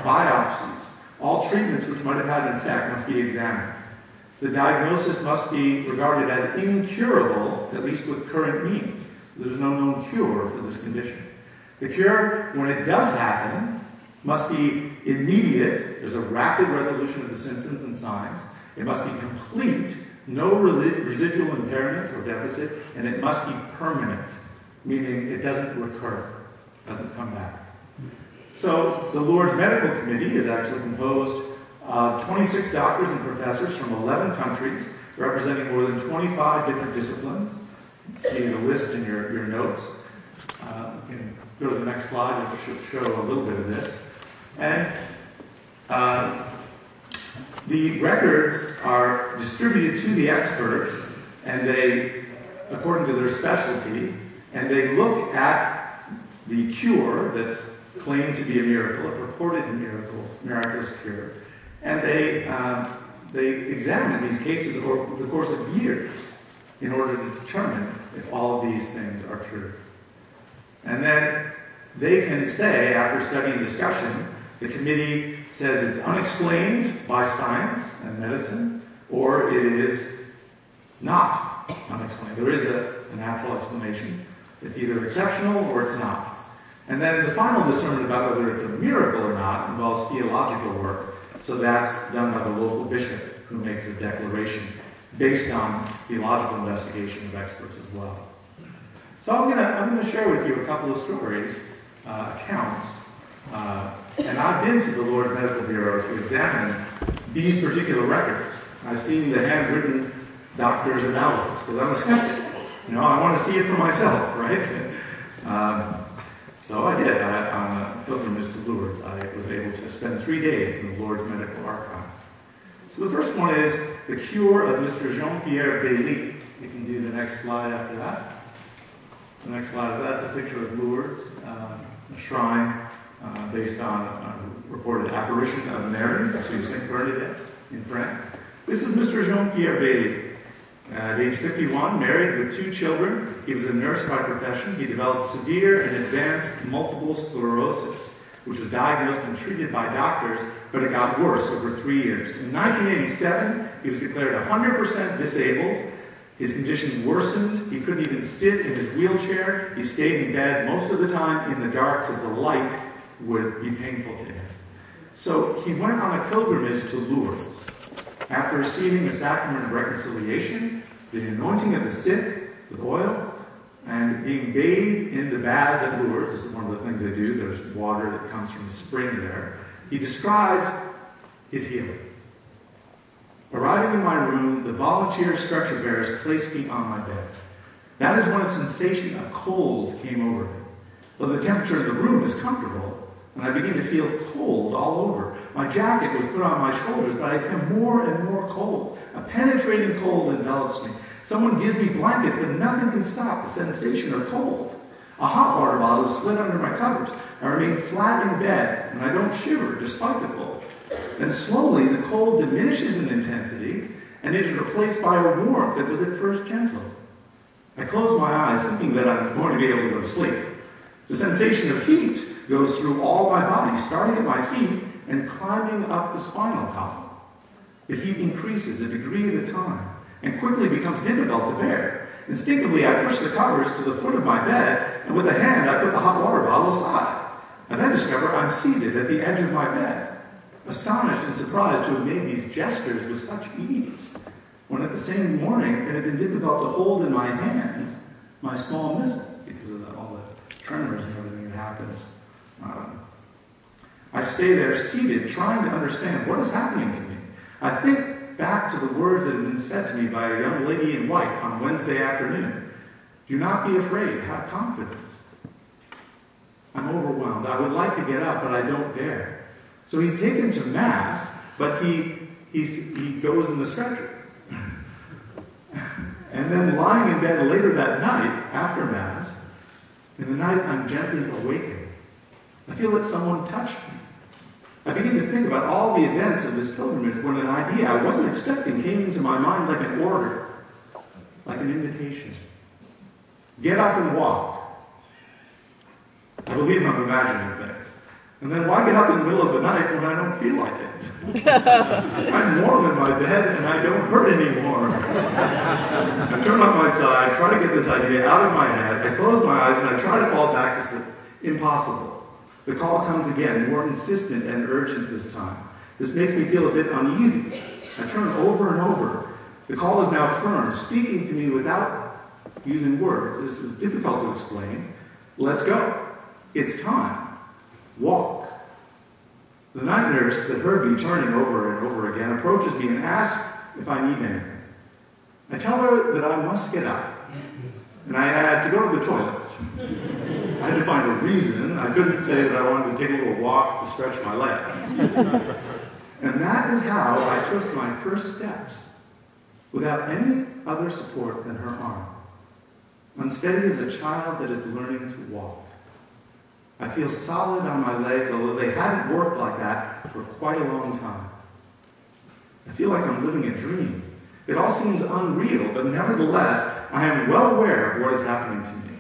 biopsies. All treatments which might have had an effect must be examined. The diagnosis must be regarded as incurable, at least with current means. There's no known cure for this condition. The cure, when it does happen, must be immediate. There's a rapid resolution of the symptoms and signs. It must be complete, no residual impairment or deficit, and it must be permanent, meaning it doesn't recur, doesn't come back. So the Lourdes Medical Committee is actually composed of 26 doctors and professors from 11 countries, representing more than 25 different disciplines. You can see the list in your notes. You can go to the next slide, and it should show a little bit of this. And the records are distributed to the experts, and they, according to their specialty, and they look at the cure that's claimed to be a miracle, a purported miraculous cure, and they examine these cases over the course of years in order to determine if all of these things are true. And then they can say, after study and discussion, the committee says it's unexplained by science and medicine, or it is not unexplained. There is a natural explanation. It's either exceptional or it's not. And then the final discernment about whether it's a miracle or not involves theological work. So that's done by the local bishop, who makes a declaration based on theological investigation of experts as well. So I'm going to share with you a couple of stories, accounts. And I've been to the Lourdes Medical Bureau to examine these particular records. I've seen the handwritten doctor's analysis, because I'm a skeptic. You know, I want to see it for myself, right? So I did. On a pilgrimage to Lourdes, I was able to spend 3 days in the Lourdes Medical Archives. So the first one is the cure of Mr. Jean-Pierre Bailly. You can do the next slide after that. The next slide, that's a picture of Lourdes, a shrine based on a reported apparition of Mary to St. Bernadette in France. This is Mr. Jean-Pierre Bailly. At age 51, married with 2 children, he was a nurse by profession. He developed severe and advanced multiple sclerosis, which was diagnosed and treated by doctors, but it got worse over 3 years. In 1987, he was declared 100% disabled. His condition worsened. He couldn't even sit in his wheelchair. He stayed in bed most of the time in the dark because the light would be painful to him. So he went on a pilgrimage to Lourdes. After receiving the sacrament of reconciliation, the anointing of the sick with oil, and being bathed in the baths at Lourdes, this is one of the things they do, there's water that comes from a spring there, he describes his healing. Arriving in my room, the volunteer stretcher bearers placed me on my bed. That is when a sensation of cold came over me. Though the temperature of the room is comfortable, and I begin to feel cold all over. My jacket was put on my shoulders, but I become more and more cold. A penetrating cold envelops me. Someone gives me blankets, but nothing can stop the sensation of cold. A hot water bottle is slid under my covers. I remain flat in bed, and I don't shiver despite the cold. Then slowly, the cold diminishes in intensity, and it is replaced by a warmth that was at first gentle. I close my eyes, thinking that I'm going to be able to go to sleep. The sensation of heat goes through all my body, starting at my feet and climbing up the spinal column. The heat increases a degree at a time and quickly becomes difficult to bear. Instinctively, I push the covers to the foot of my bed, and with a hand, I put the hot water bottle aside. I then discover I'm seated at the edge of my bed, astonished and surprised to have made these gestures with such ease, when at the same morning it had been difficult to hold in my hands my small missal because of all the tremors and everything that happens. I stay there seated, trying to understand what is happening to me. I think back to the words that had been said to me by a young lady in white on Wednesday afternoon. Do not be afraid, have confidence. I'm overwhelmed. I would like to get up, but I don't dare. So he's taken to Mass, but he goes in the stretcher. And then lying in bed later that night, after Mass, in the night I'm gently awakened. I feel that someone touched me. I begin to think about all the events of this pilgrimage when an idea I wasn't expecting came into my mind like an order, like an invitation. Get up and walk. I believe I'm imagining things. And then why get up in the middle of the night when I don't feel like it? I'm warm in my bed and I don't hurt anymore. I turn on my side, try to get this idea out of my head. I close my eyes and I try to fall back to sleep. Impossible. The call comes again, more insistent and urgent this time. This makes me feel a bit uneasy. I turn over and over. The call is now firm, speaking to me without using words. This is difficult to explain. Let's go. It's time. Walk. The night nurse that heard me turning over and over again approaches me and asks if I need anything. I tell her that I must get up. And I had to go to the toilet. I had to find a reason. I couldn't say that I wanted to take a little walk to stretch my legs. And that is how I took my first steps, without any other support than her arm. Unsteady as a child that is learning to walk. I feel solid on my legs, although they hadn't worked like that for quite a long time. I feel like I'm living a dream. It all seems unreal, but nevertheless, I am well aware of what is happening to me.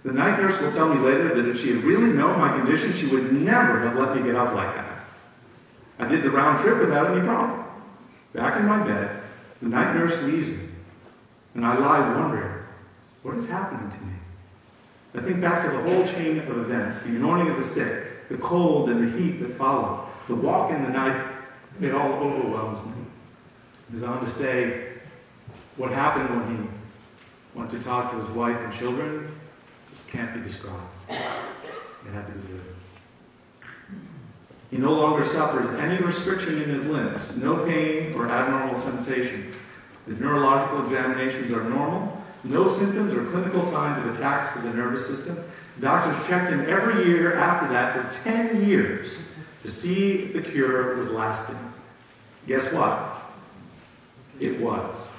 The night nurse will tell me later that if she had really known my condition, she would never have let me get up like that. I did the round trip without any problem. Back in my bed, the night nurse leaves me, and I lie wondering, what is happening to me? I think back to the whole chain of events, the anointing of the sick, the cold and the heat that followed, the walk in the night, it all overwhelms me. He goes on to say what happened when he went to talk to his wife and children just can't be described. It had to be lived. He no longer suffers any restriction in his limbs, no pain or abnormal sensations. His neurological examinations are normal, no symptoms or clinical signs of attacks to the nervous system. Doctors checked him every year after that for 10 years to see if the cure was lasting. Guess what? It was.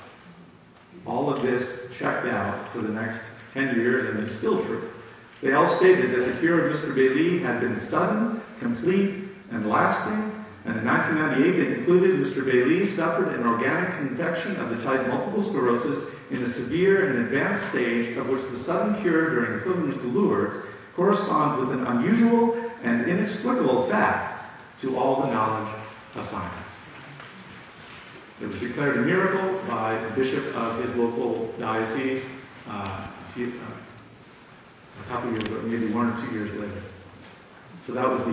All of this checked out for the next 10 years, and it's still true. They all stated that the cure of Mr. Bailey had been sudden, complete, and lasting, and in 1998 they concluded Mr. Bailey suffered an organic infection of the type multiple sclerosis in a severe and advanced stage, of which the sudden cure during the pilgrimage to Lourdes corresponds with an unusual and inexplicable fact to all the knowledge of science. It was declared a miracle by the bishop of his local diocese a couple years ago, maybe 1 or 2 years later. So that was the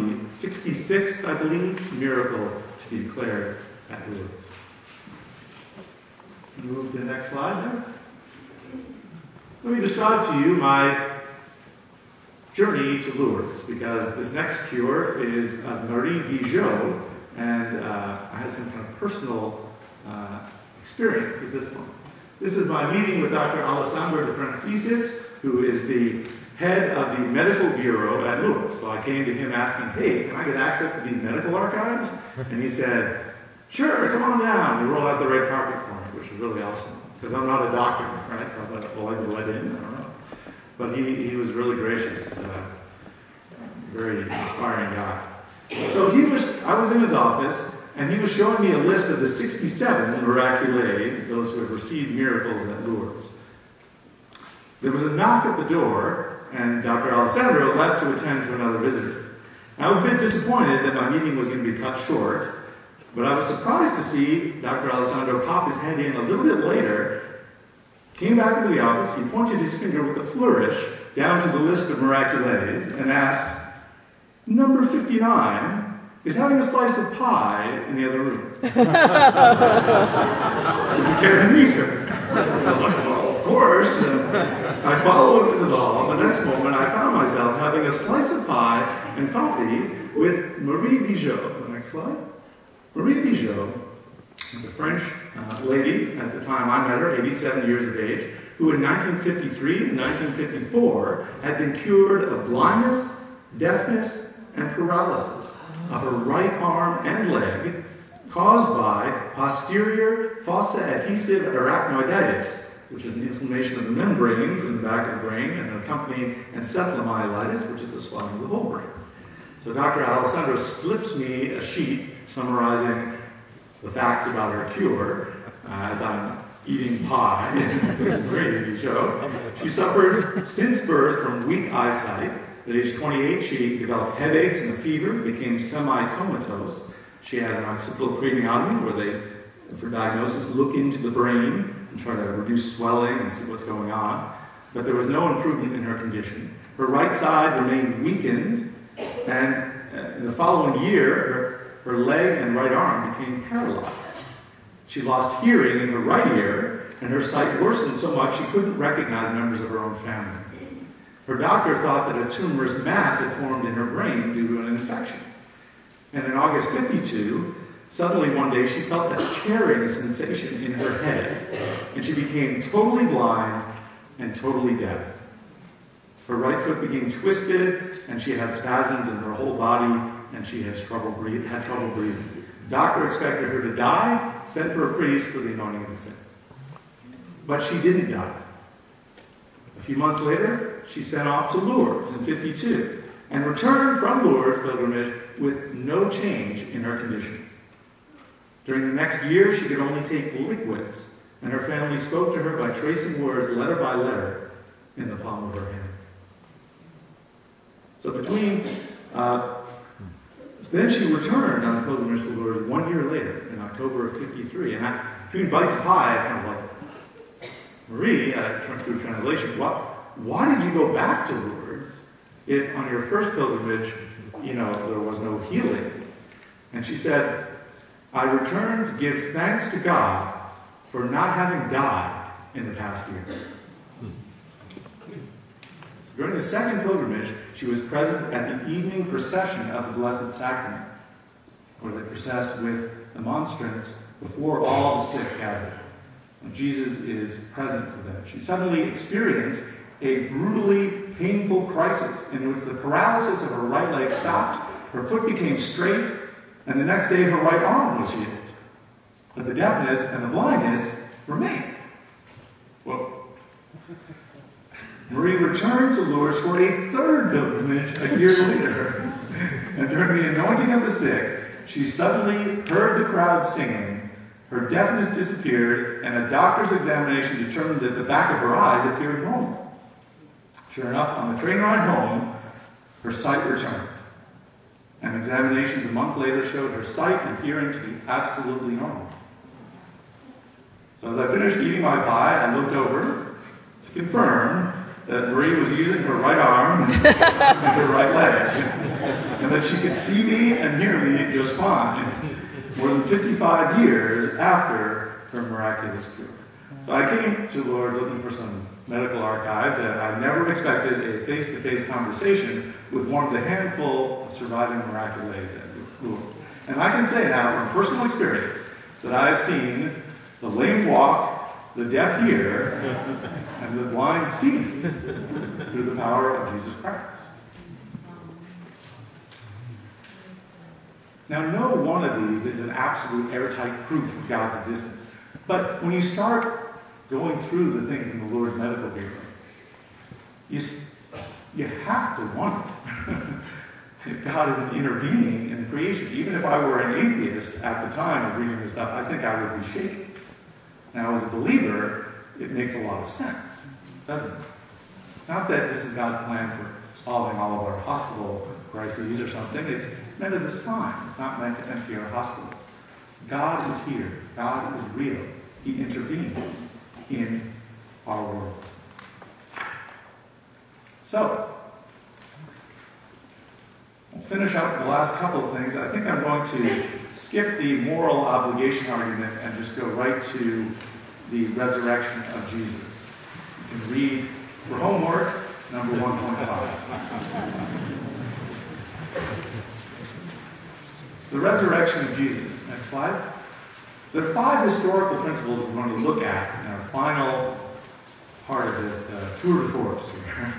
66th, I believe, miracle to be declared at Lourdes. Move to the next slide now. Let me describe to you my journey to Lourdes, because this next cure is Marie Bijot, and I had some kind of personal experience with this one. This is my meeting with Dr. Alessandro de Franciscis, who is the head of the medical bureau at Lourdes. So I came to him asking, hey, can I get access to these medical archives? And he said, sure, come on down. He rolled out the red carpet for me, which was really awesome, because I'm not a doctor, right? So I thought, well, I'd be let in, I don't know. But he was really gracious, very inspiring guy. So I was in his office, and he was showing me a list of the 67 miraculés, those who have received miracles at Lourdes. There was a knock at the door, and Dr. Alessandro left to attend to another visitor. I was a bit disappointed that my meeting was going to be cut short, but I was surprised to see Dr. Alessandro pop his head in a little bit later, came back into the office, he pointed his finger with a flourish down to the list of miraculés and asked, number 59 is having a slice of pie in the other room. Would you care to meet her? I was like, well, of course. I followed him into the hall. The next moment, I found myself having a slice of pie and coffee with Marie Bijot. The next slide. Marie Bijot is a French lady, at the time I met her, 87 years of age, who in 1953 and 1954 had been cured of blindness, deafness, and paralysis of her right arm and leg caused by posterior fossa adhesive arachnoiditis, which is an inflammation of the membranes in the back of the brain and an accompanying encephalomyelitis, which is the swelling of the whole brain. So Dr. Alessandro slips me a sheet summarizing the facts about her cure as I'm eating pie. It's a great show. She suffered since birth from weak eyesight. At age 28, she developed headaches and a fever, became semi-comatose. She had an occipital craniotomy where they, for diagnosis, look into the brain and try to reduce swelling and see what's going on. But there was no improvement in her condition. Her right side remained weakened, and in the following year, her leg and right arm became paralyzed. She lost hearing in her right ear, and her sight worsened so much she couldn't recognize members of her own family. Her doctor thought that a tumorous mass had formed in her brain due to an infection. And in August 52, suddenly one day she felt a tearing sensation in her head, and she became totally blind and totally deaf. Her right foot became twisted, and she had spasms in her whole body, and she had trouble breathing. The doctor expected her to die, sent for a priest for the anointing of the sick. But she didn't die. A few months later, she sent off to Lourdes in 52 and returned from Lourdes pilgrimage with no change in her condition. During the next year, she could only take liquids, and her family spoke to her by tracing words letter by letter in the palm of her hand. So then she returned on a pilgrimage to Lourdes 1 year later, in October of 53. And between bites of pie, I kind of like, Marie, through translation, why did you go back to Lourdes if on your first pilgrimage, there was no healing? And she said, I returned to give thanks to God for not having died in the past year. During the second pilgrimage, she was present at the evening procession of the Blessed Sacrament, where they processed with the monstrance before all the sick gathered. And Jesus is present to them. She suddenly experienced a brutally painful crisis in which the paralysis of her right leg stopped, her foot became straight, and the next day her right arm was healed. But the deafness and the blindness remained. Well, Marie returned to Lourdes for a third pilgrimage a year later. And during the anointing of the sick, she suddenly heard the crowd singing, her deafness disappeared, and a doctor's examination determined that the back of her eyes appeared normal. Sure enough, on the train ride home, her sight returned. And examinations a month later showed her sight and hearing to be absolutely normal. So as I finished eating my pie, I looked over to confirm that Marie was using her right arm and her right leg. and that she could see me and hear me just fine, more than 55 years after her miraculous cure. So I came to the Lord looking for some medical archives, and I never expected a face-to-face conversation with one of the handful of surviving miraculous wounds. And I can say now from personal experience that I've seen the lame walk, the deaf hear, and the blind see through the power of Jesus Christ. Now, no one of these is an absolute airtight proof of God's existence. But when you start going through the things in the Lord's medical bureau, you have to wonder if God isn't intervening in creation. Even if I were an atheist at the time of reading this stuff, I think I would be shaking. Now, as a believer, it makes a lot of sense, doesn't it? Not that this is God's plan for solving all of our hospital crises or something. It's meant as a sign. It's not meant to empty our hospitals. God is here. God is real. He intervenes in our world. So, we'll finish up the last couple of things. I think I'm going to skip the moral obligation argument and just go right to the resurrection of Jesus. You can read for homework number 1.5. The resurrection of Jesus. Next slide. There are 5 historical principles we're going to look at in our final part of this tour de force here.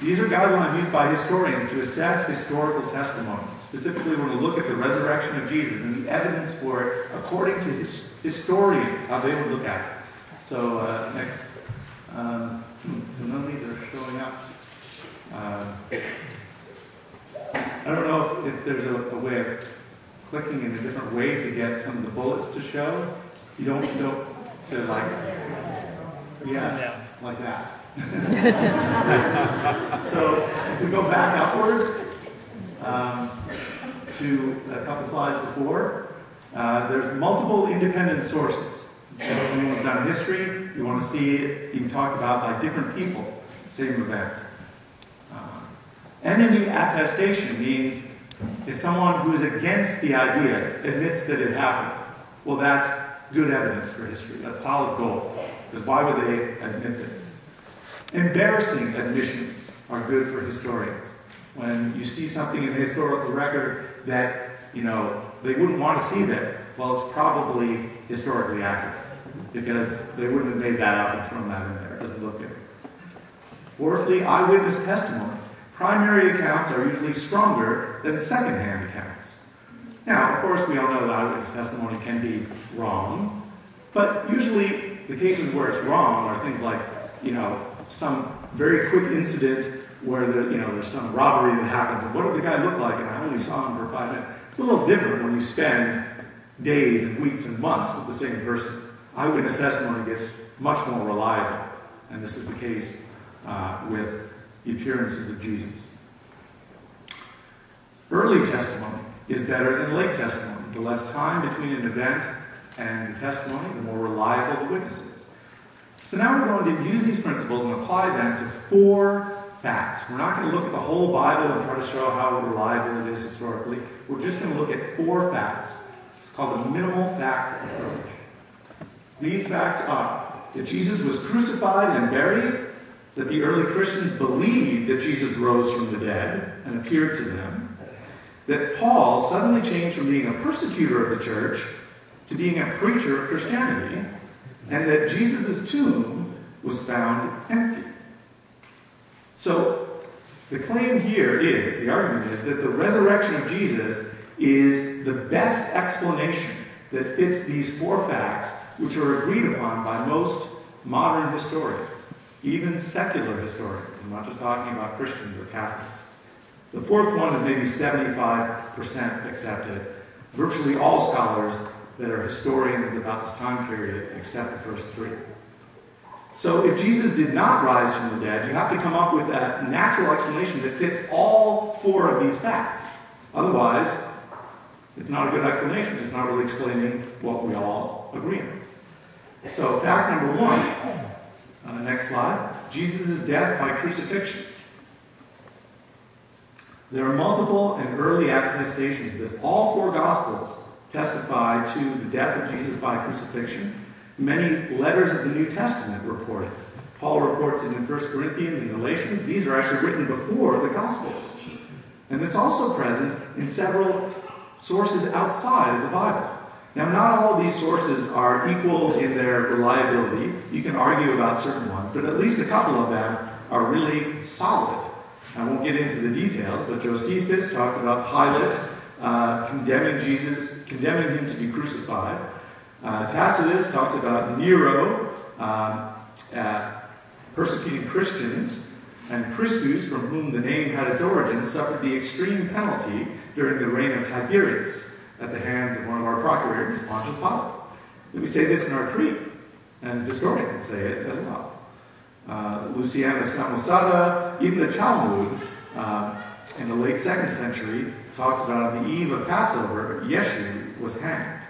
These are guidelines used by historians to assess historical testimony. Specifically, we're going to look at the resurrection of Jesus and the evidence for it according to historians, how they would look at it. So, next. So none of these are showing up. I don't know if there's a way of clicking in a different way to get some of the bullets to show. You don't to like, yeah, like that. So if we go back upwards to a couple slides before, there's multiple independent sources. So if anyone's done history, you want to see it being talked about by different people, same event. Enemy attestation means if someone who is against the idea admits that it happened, well, that's good evidence for history. That's solid gold. Because why would they admit this? Embarrassing admissions are good for historians. When you see something in the historical record that, they wouldn't want to see that, well, it's probably historically accurate. Because they wouldn't have made that up and thrown that in there. It doesn't look good. Fourthly, eyewitness testimony. Primary accounts are usually stronger than second-hand accounts. Now, of course, we all know that eyewitness testimony can be wrong, but usually the cases where it's wrong are things like, some very quick incident where there's some robbery that happens. And what did the guy look like? And I only saw him for 5 minutes. It's a little different when you spend days and weeks and months with the same person. Eyewitness testimony gets much more reliable, and this is the case with the appearances of Jesus. Early testimony is better than late testimony. The less time between an event and the testimony, the more reliable the witness is. So now we're going to use these principles and apply them to 4 facts. We're not going to look at the whole Bible and try to show how reliable it is historically. We're just going to look at 4 facts. It's called the minimal facts approach. These facts are that Jesus was crucified and buried, that the early Christians believed that Jesus rose from the dead and appeared to them, that Paul suddenly changed from being a persecutor of the church to being a preacher of Christianity, and that Jesus' tomb was found empty. So, the claim here is, the argument is, that the resurrection of Jesus is the best explanation that fits these 4 facts, which are agreed upon by most modern historians, even secular historians. I'm not just talking about Christians or Catholics. The 4th one is maybe 75% accepted. Virtually all scholars that are historians about this time period accept the first 3. So if Jesus did not rise from the dead, you have to come up with a natural explanation that fits all 4 of these facts. Otherwise, it's not a good explanation. It's not really explaining what we all agree on. So fact number 1, on the next slide, Jesus' death by crucifixion. There are multiple and early attestations of this. All four Gospels testify to the death of Jesus by crucifixion. Many letters of the New Testament report it. Paul reports it in 1 Corinthians and Galatians. These are actually written before the Gospels. And it's also present in several sources outside of the Bible. Now, not all of these sources are equal in their reliability. You can argue about certain ones, but at least a couple of them are really solid. I won't get into the details, but Josephus talks about Pilate condemning Jesus, condemning him to be crucified. Tacitus talks about Nero persecuting Christians, and Christus, from whom the name had its origin, suffered the extreme penalty during the reign of Tiberius at the hands of one of our procurators, Pontius Pilate. We say this in our creed, and historians say it as well. Lucian of Samosata, even the Talmud, in the late 2nd century, talks about on the eve of Passover, Yeshu was hanged.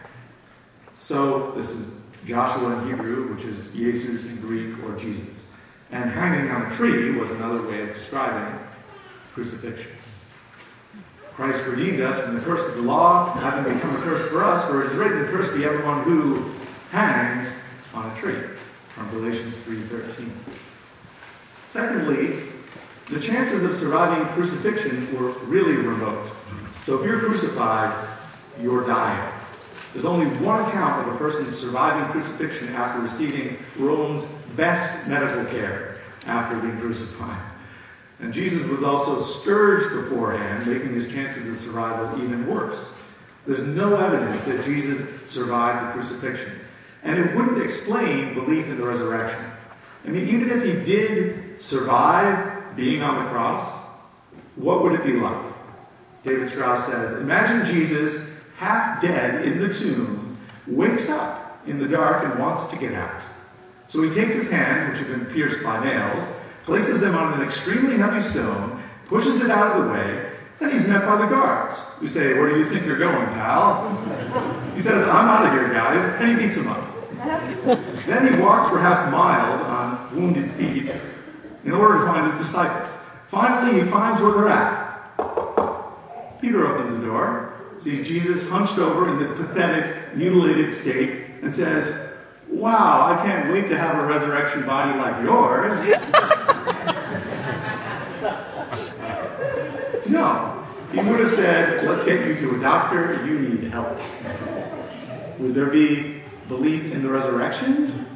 So this is Joshua in Hebrew, which is Jesus in Greek, or Jesus. And hanging on a tree was another way of describing crucifixion. Christ redeemed us from the curse of the law, having become a curse for us, for it is written, "Cursed be everyone who hangs on a tree," from Galatians 3:13. Secondly, the chances of surviving crucifixion were really remote. So if you're crucified, you're dying. There's only one account of a person surviving crucifixion after receiving Rome's best medical care after being crucified. And Jesus was also scourged beforehand, making his chances of survival even worse. There's no evidence that Jesus survived the crucifixion. And it wouldn't explain belief in the resurrection. I mean, even if he did survive being on the cross, what would it be like? David Strauss says, imagine Jesus, half dead in the tomb, wakes up in the dark and wants to get out. So he takes his hands, which have been pierced by nails, places them on an extremely heavy stone, pushes it out of the way, and he's met by the guards, who say, "Where do you think you're going, pal?" He says, "I'm out of here, guys," and he beats them up. Then he walks for half miles on wounded feet in order to find his disciples. Finally, he finds where they're at. Peter opens the door, sees Jesus hunched over in this pathetic, mutilated state, and says, "Wow, I can't wait to have a resurrection body like yours." No, he would have said, "Let's get you to a doctor, you need help." Would there be belief in the resurrection?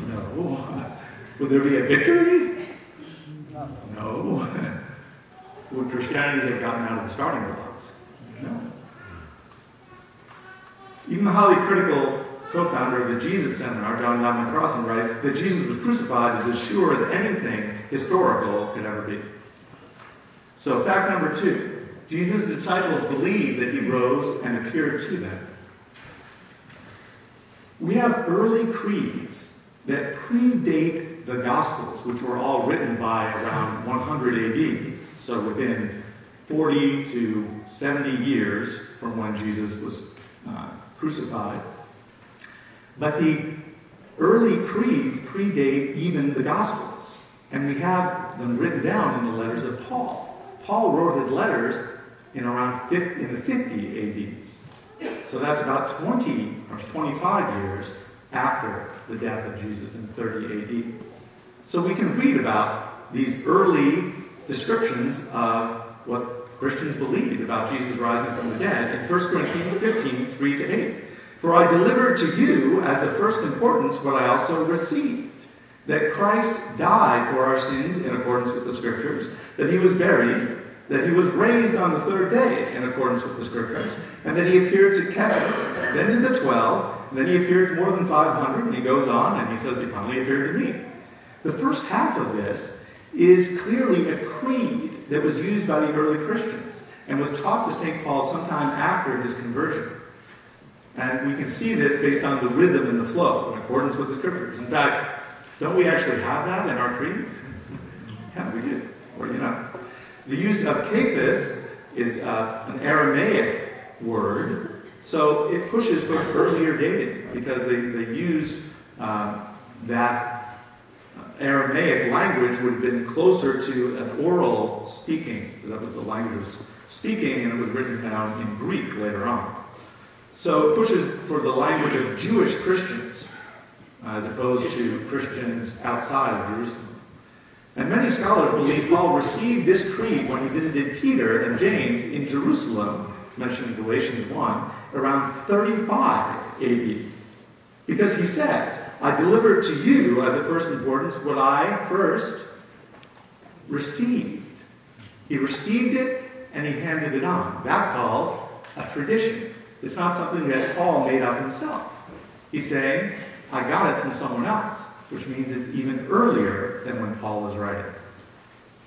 No. Would there be a victory? No. Would Christianity have gotten out of the starting blocks? No. Even the highly critical co-founder of the Jesus Seminar, John Donahue Crossan, writes that Jesus was crucified is as sure as anything historical could ever be. So fact number 2, Jesus' disciples believed that he rose and appeared to them. We have early creeds that predate the Gospels, which were all written by around 100 AD, so within 40 to 70 years from when Jesus was crucified. But the early creeds predate even the Gospels, and we have them written down in the letters of Paul. Paul wrote his letters in the 50 ADs. So that's about 20 or 25 years after the death of Jesus in 30 AD. So we can read about these early descriptions of what Christians believed about Jesus rising from the dead in 1 Corinthians 15, 3-8. "For I delivered to you as of first importance what I also received, that Christ died for our sins in accordance with the Scriptures, that he was buried, that he was raised on the 3rd day in accordance with the Scriptures, and that he appeared to Cephas, then to the 12, and then he appeared to more than 500, and he goes on, and he says he finally appeared to me." The first half of this is clearly a creed that was used by the early Christians and was taught to St. Paul sometime after his conversion. And we can see this based on the rhythm and the flow in accordance with the Scriptures. In fact, don't we actually have that in our creed? Yeah, we do. Or, the use of Cephas is an Aramaic word, so it pushes for earlier dating because they use that Aramaic language would have been closer to an oral speaking, because that was the language of speaking, and it was written down in Greek later on. So it pushes for the language of Jewish Christians, as opposed to Christians outside of Jerusalem. And many scholars believe Paul received this creed when he visited Peter and James in Jerusalem, it's mentioned in Galatians 1, around 35 AD. Because he says, I delivered to you as of first importance what I first received. He received it and he handed it on. That's called a tradition. It's not something that Paul made up himself. He's saying, I got it from someone else, which means it's even earlier than when Paul was writing.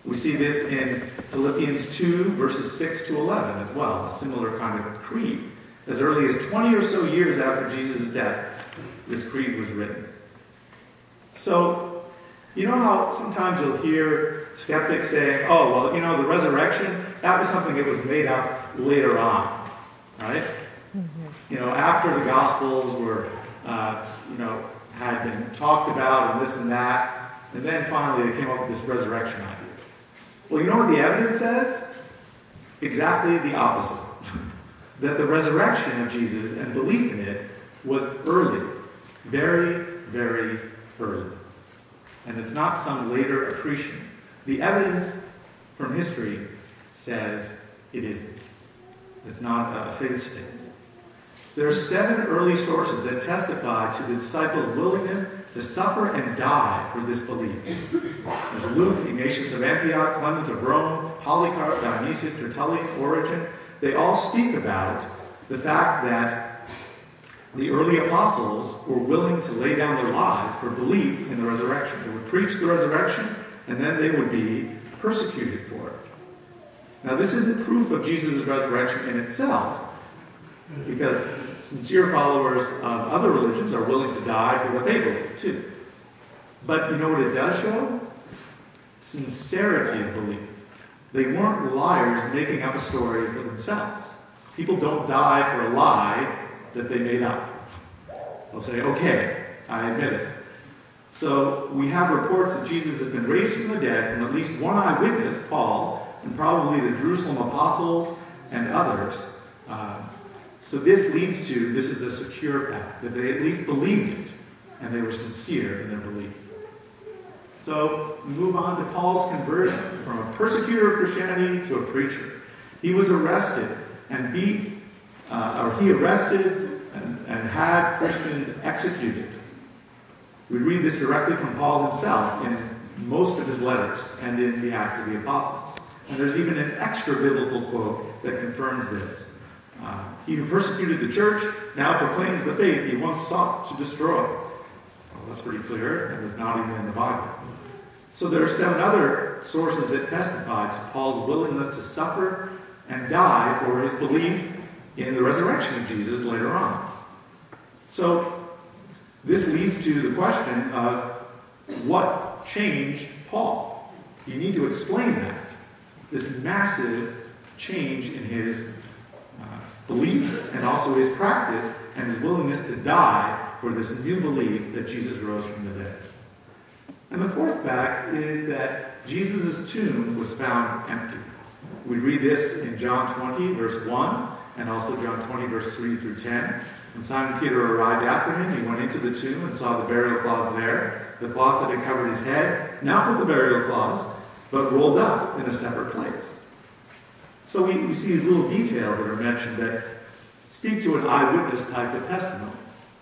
We see this in Philippians 2, verses 6 to 11 as well, a similar kind of creed. As early as 20 or so years after Jesus' death, this creed was written. So, you know how sometimes you'll hear skeptics saying, oh, well, you know, the resurrection, that was something that was made up later on, right? You know, after the Gospels were, had been talked about and this and that, and then finally they came up with this resurrection idea. Well, you know what the evidence says? Exactly the opposite. That the resurrection of Jesus and belief in it was early. Very, very early. And it's not some later accretion. The evidence from history says it isn't. It's not a faith statement. There are 7 early sources that testify to the disciples' willingness to suffer and die for this belief. There's Luke, Ignatian of Antioch, Clement of Rome, Polycarp, Dionysius, Tertullian, Origen. They all speak about the fact that the early apostles were willing to lay down their lives for belief in the resurrection. They would preach the resurrection, and then they would be persecuted for it. Now, this isn't proof of Jesus' resurrection in itself, because sincere followers of other religions are willing to die for what they believe, too. But you know what it does show? Sincerity of belief. They weren't liars making up a story for themselves. People don't die for a lie that they made up. They'll say, okay, I admit it. So we have reports that Jesus has been raised from the dead from at least one eyewitness, Paul, and probably the Jerusalem apostles and others. So this leads to, this is a secure fact, that they at least believed it, and they were sincere in their belief. So we move on to Paul's conversion from a persecutor of Christianity to a preacher. He was arrested and he arrested and had Christians executed. We read this directly from Paul himself in most of his letters and in the Acts of the Apostles. And there's even an extra biblical quote that confirms this. He who persecuted the church now proclaims the faith he once sought to destroy. Well, that's pretty clear, and it's not even in the Bible. So there are 7 other sources that testify to Paul's willingness to suffer and die for his belief in the resurrection of Jesus later on. So this leads to the question of what changed Paul. You need to explain that. This massive change in his beliefs and also his practice and his willingness to die for this new belief that Jesus rose from the dead. And the fourth fact is that Jesus' tomb was found empty. We read this in John 20, verse 1, and also John 20, verse 3 through 10. When Simon Peter arrived after him, he went into the tomb and saw the burial cloths there, the cloth that had covered his head, not with the burial cloths, but rolled up in a separate place. So we see these little details that are mentioned that speak to an eyewitness type of testimony.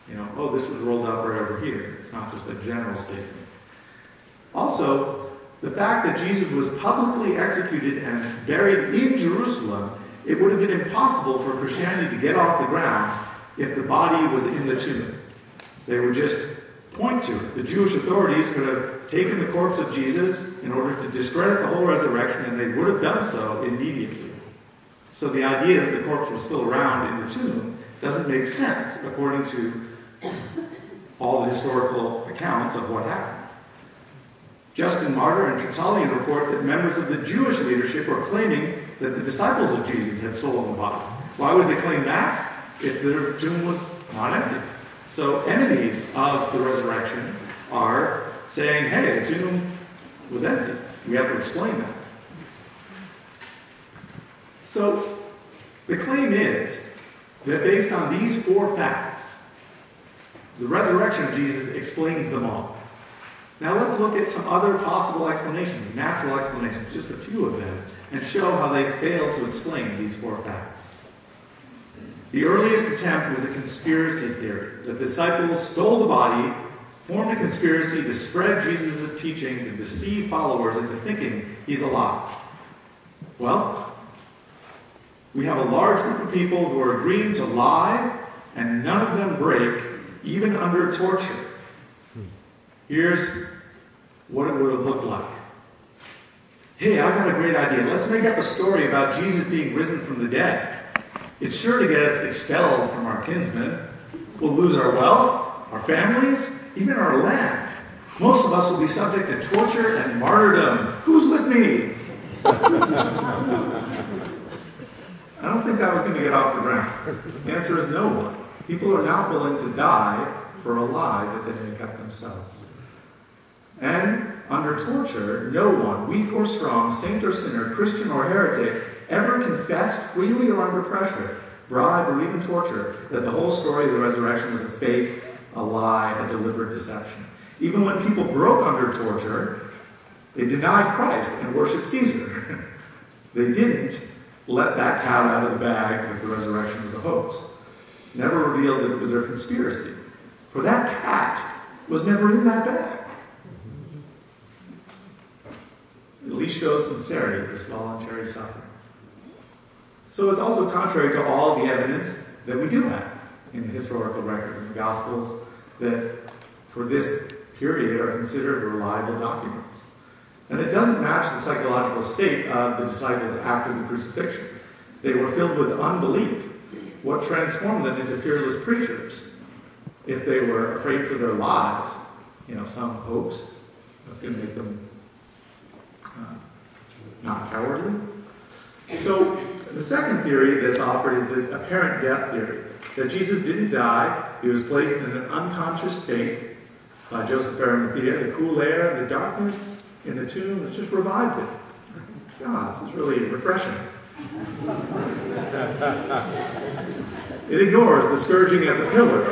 You know, oh, this was rolled up right over here. It's not just a general statement. Also, the fact that Jesus was publicly executed and buried in Jerusalem, it would have been impossible for Christianity to get off the ground if the body was in the tomb. They would just point to it. The Jewish authorities could have taken the corpse of Jesus in order to discredit the whole resurrection, and they would have done so immediately. So the idea that the corpse was still around in the tomb doesn't make sense according to all the historical accounts of what happened. Justin Martyr and Tertullian report that members of the Jewish leadership were claiming that the disciples of Jesus had stolen the body. Why would they claim that if their tomb was not empty? So enemies of the resurrection are saying, hey, the tomb was empty. We have to explain that. So the claim is that based on these 4 facts, the resurrection of Jesus explains them all. Now let's look at some other possible explanations, natural explanations, just a few of them, and show how they fail to explain these 4 facts. The earliest attempt was a conspiracy theory. The disciples stole the body, formed a conspiracy to spread Jesus' teachings and deceive followers into thinking he's alive. Well, we have a large group of people who are agreeing to lie, and none of them break, even under torture. Here's what it would have looked like. Hey, I've got a great idea. Let's make up a story about Jesus being risen from the dead. It's sure to get us expelled from our kinsmen. We'll lose our wealth, our families, even our land. Most of us will be subject to torture and martyrdom. Who's with me? I don't think that was going to get off the ground. The answer is no one. People are now willing to die for a lie that they make up themselves. And under torture, no one, weak or strong, saint or sinner, Christian or heretic, ever confessed freely or under pressure, bribe, or even torture that the whole story of the resurrection was a fake, a lie, a deliberate deception. Even when people broke under torture, they denied Christ and worshipped Caesar. They didn't let that cat out of the bag that the resurrection was a hoax. Never revealed that it was their conspiracy. For that cat was never in that bag. It at least shows sincerity, this voluntary suffering. So it's also contrary to all the evidence that we do have in the historical record in the Gospels that for this period are considered reliable documents. And it doesn't match the psychological state of the disciples after the crucifixion. They were filled with unbelief. What transformed them into fearless preachers? If they were afraid for their lives, some hoax, that's going to make them not cowardly. So the second theory that's offered is the apparent death theory, that Jesus didn't die, he was placed in an unconscious state by Joseph of Arimathea. The cool air and the darkness in the tomb has just revived him. God, this is really refreshing. It ignores the scourging at the pillar,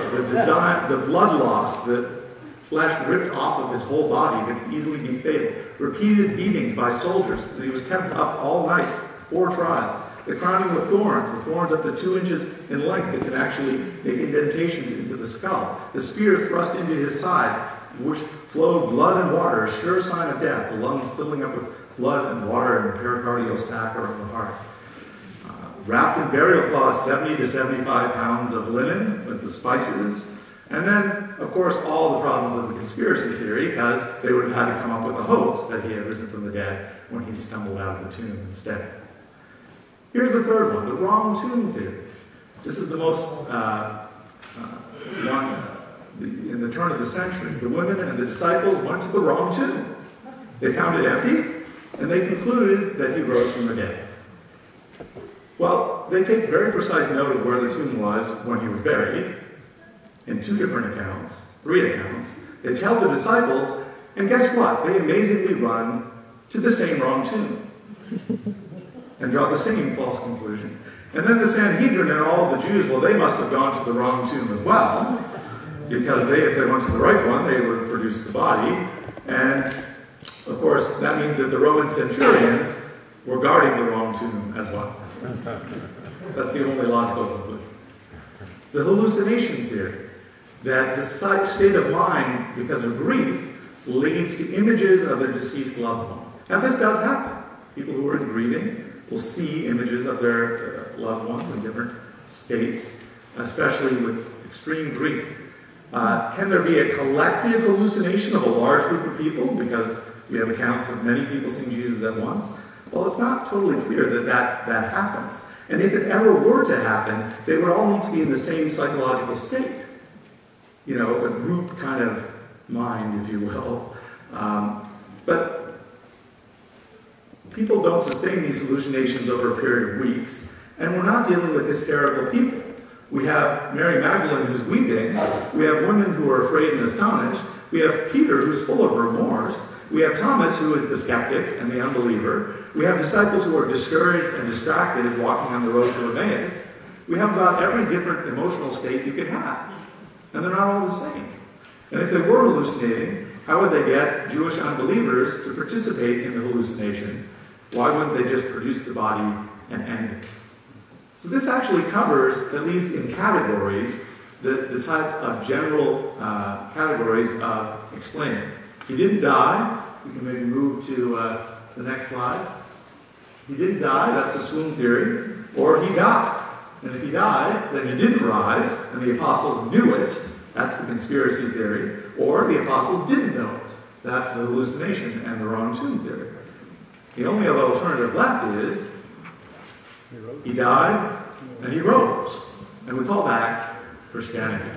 the blood loss, the flesh ripped off of his whole body that could easily be fatal, repeated beatings by soldiers, that he was kept up all night, 4 trials, the crowning with thorns up to 2 inches in length that can actually make indentations into the skull, the spear thrust into his side, which flowed blood and water, a sure sign of death, the lungs filling up with blood and water and the pericardial sac around the heart. Wrapped in burial cloths, 70 to 75 pounds of linen with the spices. And then, of course, all the problems of the conspiracy theory, because they would have had to come up with a hoax that he had risen from the dead when he stumbled out of the tomb instead. Here's the third one, the wrong tomb theory. This is the most one in the turn of the century. The women and the disciples went to the wrong tomb. They found it empty, and they concluded that he rose from the dead. Well, they take very precise note of where the tomb was when he was buried, in 2 different accounts, 3 accounts. They tell the disciples, and guess what? They amazingly run to the same wrong tomb and draw the same false conclusion. And then the Sanhedrin and all of the Jews, well, they must have gone to the wrong tomb as well, because if they went to the right one, they would produce the body. And, of course, that means that the Roman centurions were guarding the wrong tomb as well. That's the only logical conclusion. The hallucination theory, that the state of mind, because of grief, leads to images of their deceased loved one. Now, this does happen. People who are in grieving will see images of their loved ones in different states, especially with extreme grief. Can there be a collective hallucination of a large group of people? Because we have accounts of many people seeing Jesus at once. Well, it's not totally clear that happens. And if it ever were to happen, they would all need to be in the same psychological state. A group kind of mind, if you will. But people don't sustain these hallucinations over a period of weeks. And we're not dealing with hysterical people. We have Mary Magdalene who's weeping. We have women who are afraid and astonished. We have Peter, who's full of remorse. We have Thomas, who is the skeptic and the unbeliever. We have disciples who are discouraged and distracted and walking on the road to Emmaus. We have about every different emotional state you could have. And they're not all the same. And if they were hallucinating, how would they get Jewish unbelievers to participate in the hallucination? Why wouldn't they just produce the body and end it? So this actually covers, at least in categories, the type of general categories of explaining. He didn't die. We can maybe move to the next slide. He didn't die, that's the swoon theory. Or he died. And if he died, then he didn't rise, and the apostles knew it. That's the conspiracy theory. Or the apostles didn't know it. That's the hallucination and the wrong tomb theory. The only other alternative left is he died and he rose. And we call that Christianity.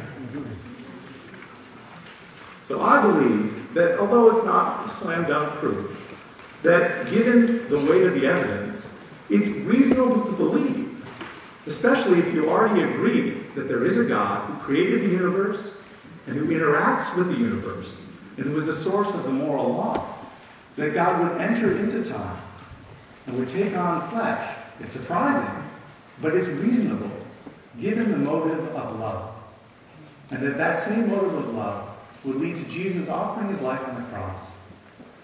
So I believe that although it's not slam dunk proof, that given the weight of the evidence, it's reasonable to believe, especially if you already agree that there is a God who created the universe and who interacts with the universe and who is the source of the moral law, that God would enter into time and would take on flesh. It's surprising, but it's reasonable, given the motive of love. And that same motive of love would lead to Jesus offering his life on the cross.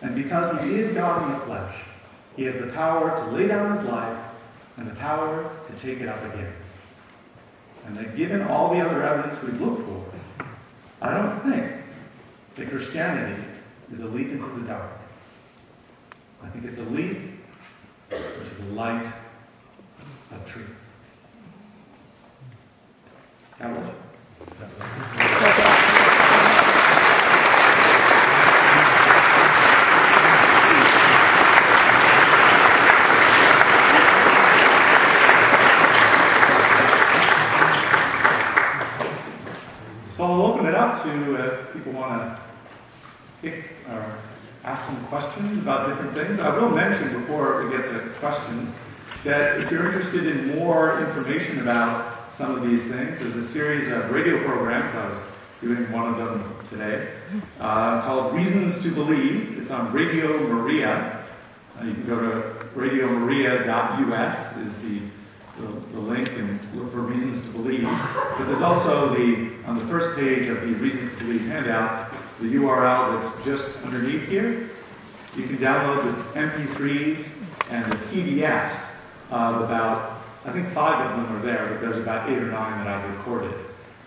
And because he is God in the flesh, he has the power to lay down his life and the power to take it up again. And that given all the other evidence we look for, I don't think that Christianity is a leap into the dark. I think it's a leap into the light of truth. God bless you. So I'll open it up to if people want to pick or ask some questions about different things. I will mention before we get to questions that if you're interested in more information about some of these things, there's a series of radio programs. I was doing one of them today called Reasons to Believe. It's on Radio Maria. You can go to radiomaria.us is the link, and look for Reasons to Believe. But there's also on the first page of the Reasons to Believe handout, the URL that's just underneath here. You can download the MP3s and the PDFs of about, I think 5 of them are there, but there's about 8 or 9 that I've recorded.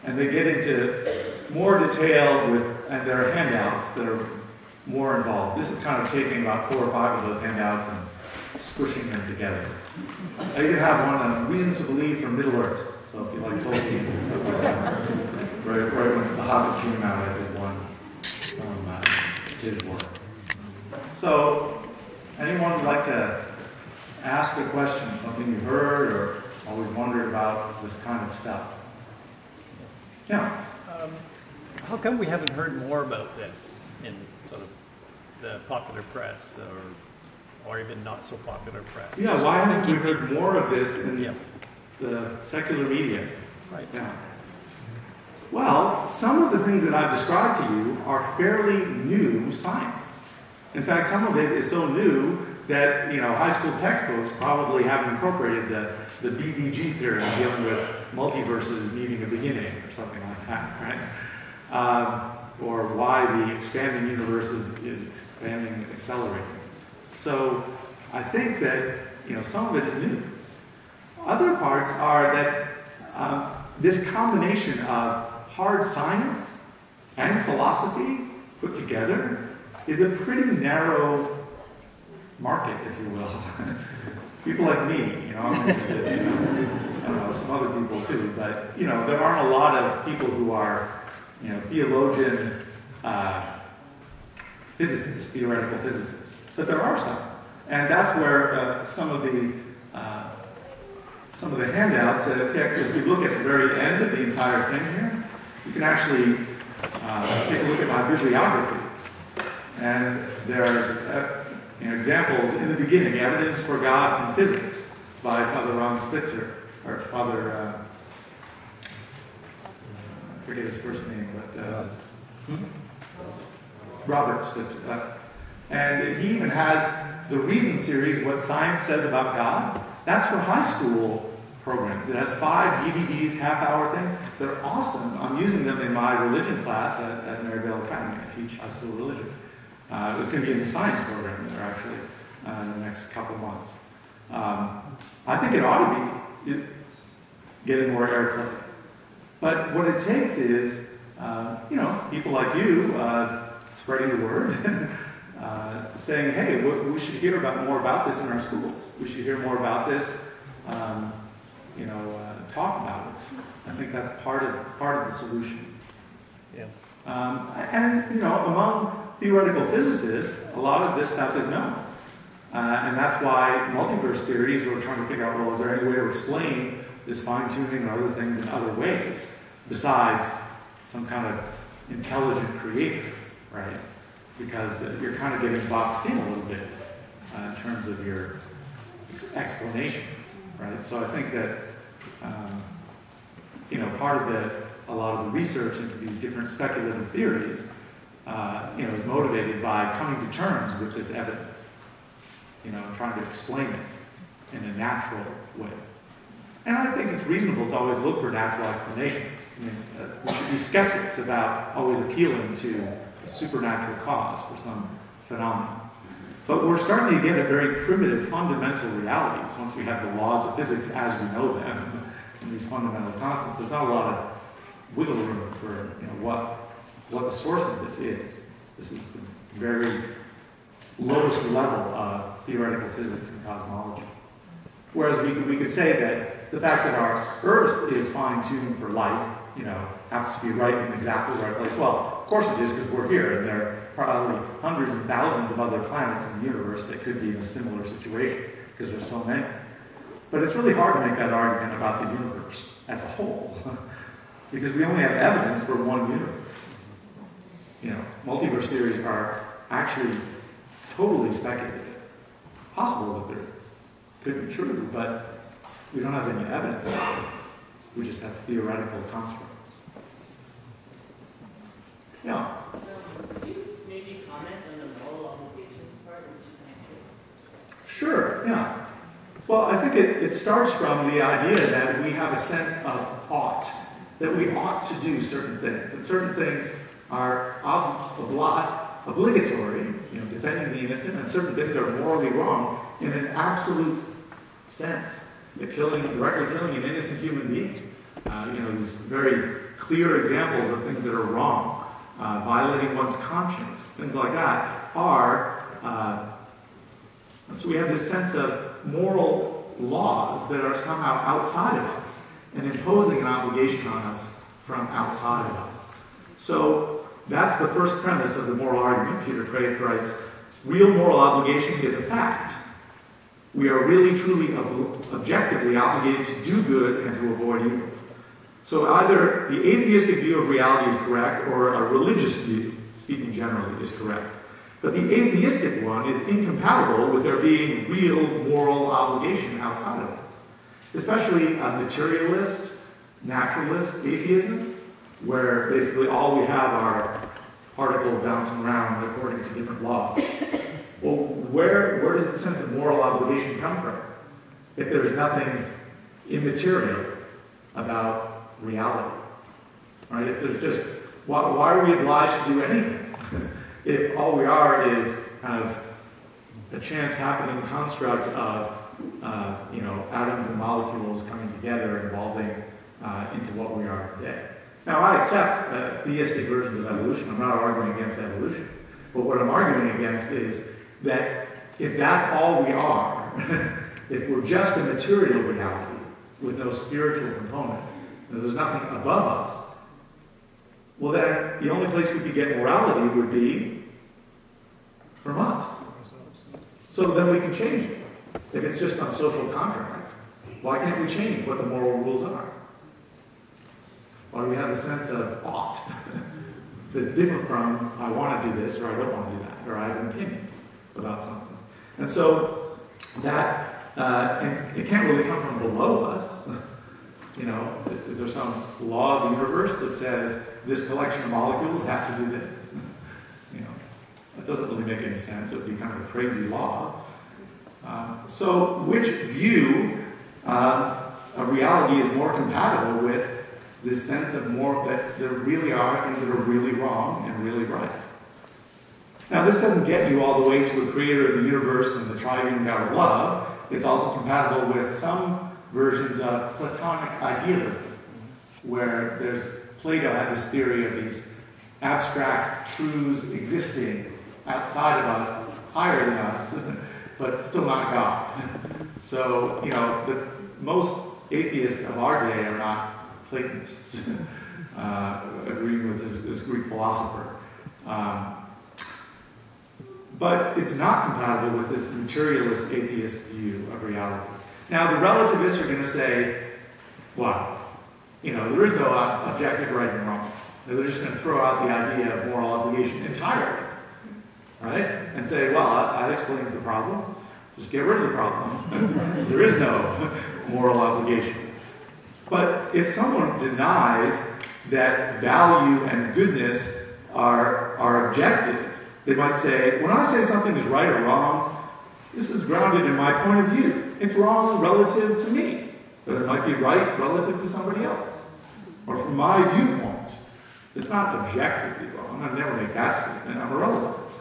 And they get into more detail and there are handouts that are more involved. This is kind of taking about 4 or 5 of those handouts and squishing them together. I even have one on Reasons to Believe from Middle Earth. So if you like Tolkien and stuff like that. Right when The Hobbit came out, I did one from his work. So, anyone would like to ask a question, something you heard or always wondered about this kind of stuff? Yeah. How come we haven't heard more about this in sort of the popular press or even not so popular press? Yeah, why haven't we heard more of this in the secular media? Right. Yeah. Well, some of the things that I've described to you are fairly new science. In fact, some of it is so new that high school textbooks probably haven't incorporated the BVG theory dealing with multiverses needing a beginning or something like that, right? Or why the expanding universe is expanding and accelerating. So I think that some of it is new. Other parts are that this combination of hard science and philosophy put together is a pretty narrow market, if you will. People like me, I'm interested, I don't know, some other people too, but there aren't a lot of people who are, theologian physicists, theoretical physicists, but there are some, and that's where some of the handouts. In fact, if you look at the very end of the entire thing here, you can actually take a look at my bibliography, and there's examples in the beginning, Evidence for God from Physics by Father Ron Spitzer, or Father, I forget his first name, but Robert Stutz. And he even has the Reason series, What Science Says About God. That's for high school programs. It has 5 DVDs, half-hour things. They're awesome. I'm using them in my religion class at Maryvale Academy. I teach high school religion. It's going to be in the science program there, actually, in the next couple months. I think it ought to be getting more airplay. But what it takes is, people like you spreading the word, saying, hey, we should hear more about this in our schools. We should hear more about this, talk about it. I think that's part of the solution. Yeah. Among theoretical physicists, a lot of this stuff is known. And that's why multiverse theories are trying to figure out, well, is there any way to explain this fine-tuning or other things in other ways besides some kind of intelligent creator, right? Because you're kind of getting boxed in a little bit in terms of your explanations, right? So I think that, part of a lot of the research into these different speculative theories, is motivated by coming to terms with this evidence, trying to explain it in a natural way. And I think it's reasonable to always look for natural explanations. I mean, we should be skeptics about always appealing to a supernatural cause for some phenomenon. But we're starting to get at very primitive, fundamental realities once we have the laws of physics as we know them and these fundamental constants. There's not a lot of wiggle room for what the source of this is. This is the very lowest level of theoretical physics and cosmology. Whereas we could say that the fact that our Earth is fine-tuned for life, happens to be right in exactly the right place. Well, of course it is, because we're here, and there are probably hundreds and thousands of other planets in the universe that could be in a similar situation, because there's so many. But it's really hard to make that argument about the universe as a whole, because we only have evidence for one universe. Multiverse theories are actually totally speculative. Possible that they could be true, but we don't have any evidence. We just have theoretical constructs. Yeah. Could you maybe comment on the moral obligations part, which you mentioned? Sure, yeah. Well, I think it starts from the idea that we have a sense of ought, that we ought to do certain things, that certain things are obligatory, defending the innocent, and certain things are morally wrong in an absolute sense. Directly killing an innocent human being. These very clear examples of things that are wrong, violating one's conscience, things like that are, so we have this sense of moral laws that are somehow outside of us and imposing an obligation on us from outside of us. So that's the first premise of the moral argument. Peter Kraft writes, real moral obligation is a fact. We are really, truly, objectively obligated to do good and to avoid evil. So either the atheistic view of reality is correct, or a religious view, speaking generally, is correct. But the atheistic one is incompatible with there being real moral obligation outside of us. Especially a materialist, naturalist atheism, where basically all we have are particles bouncing around according to different laws. Well, where does the sense of moral obligation come from if there's nothing immaterial about reality? Right? If there's just, why are we obliged to do anything? If all we are is kind of a chance-happening construct of, atoms and molecules coming together, evolving into what we are today. Now, I accept theistic versions of evolution. I'm not arguing against evolution. But what I'm arguing against is that if that's all we are, if we're just a material reality with no spiritual component, and there's nothing above us, well then the only place we could get morality would be from us. So then we can change it. If it's just some social contract, why can't we change what the moral rules are? Why do we have a sense of ought that's different from I want to do this or I don't want to do that, or I have an opinion about something? And so that, and it can't really come from below us. Is there some law of the universe that says this collection of molecules has to do this? That doesn't really make any sense. It would be kind of a crazy law. So which view of reality is more compatible with this sense of that there really are things that are really wrong and really right? Now, this doesn't get you all the way to a creator of the universe and the triune God of love. It's also compatible with some versions of Platonic idealism, where Plato had this theory of these abstract truths existing outside of us, higher than us, but still not God. So, most atheists of our day are not Platonists, agreeing with this Greek philosopher. But it's not compatible with this materialist atheist view of reality. Now, the relativists are going to say, well, there is no objective right and wrong. They're just going to throw out the idea of moral obligation entirely, right? And say, well, that explains the problem. Just get rid of the problem. There is no moral obligation. But if someone denies that value and goodness are objective, they might say, when I say something is right or wrong, this is grounded in my point of view. It's wrong relative to me, but it might be right relative to somebody else, or from my viewpoint. It's not objectively wrong. I'd never make that statement. I'm a relativist.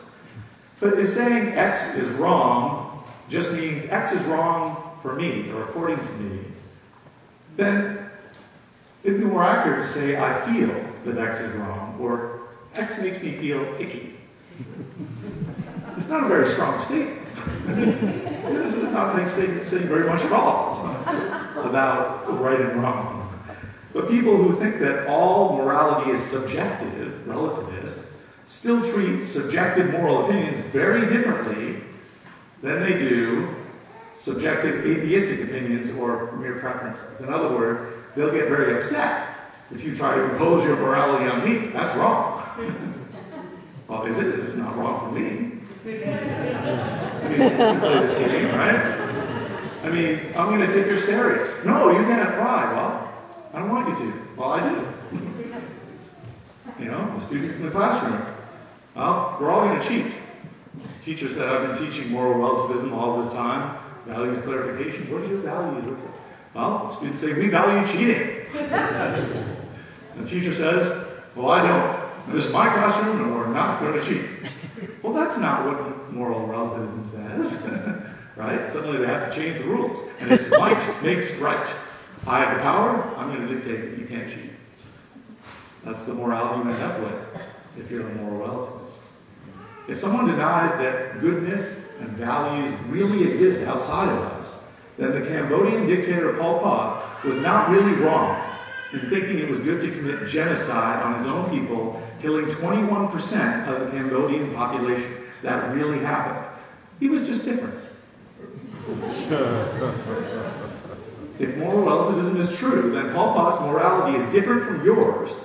But if saying X is wrong just means X is wrong for me, or according to me, then it'd be more accurate to say I feel that X is wrong, or X makes me feel icky. It's not a very strong statement. This is not saying very much at all about right and wrong. But people who think that all morality is subjective, relativists, still treat subjective moral opinions very differently than they do subjective atheistic opinions or mere preferences. In other words, they'll get very upset if you try to impose your morality on me. That's wrong. Well, is it? It's not wrong for me. I mean, you can play this game, right? I mean, I'm going to take your stereo. No, you can't. Why? Well, I don't want you to. Well, I do. The students in the classroom. Well, we're all going to cheat. This teacher said, I've been teaching moral relativism all this time. Values clarification. What is your value? Well, the students say, we value cheating. The teacher says, well, I don't. This is my classroom, and we're not going to cheat. Well, that's not what moral relativism says, right? Suddenly they have to change the rules. And it's might makes right. I have the power, I'm going to dictate that you can't cheat. That's the morality you end up with if you're a moral relativist. If someone denies that goodness and values really exist outside of us, then the Cambodian dictator Pol Pot was not really wrong in thinking it was good to commit genocide on his own people, killing 21% of the Cambodian population. That really happened. He was just different. If moral relativism is true, then Pol Pot's morality is different from yours,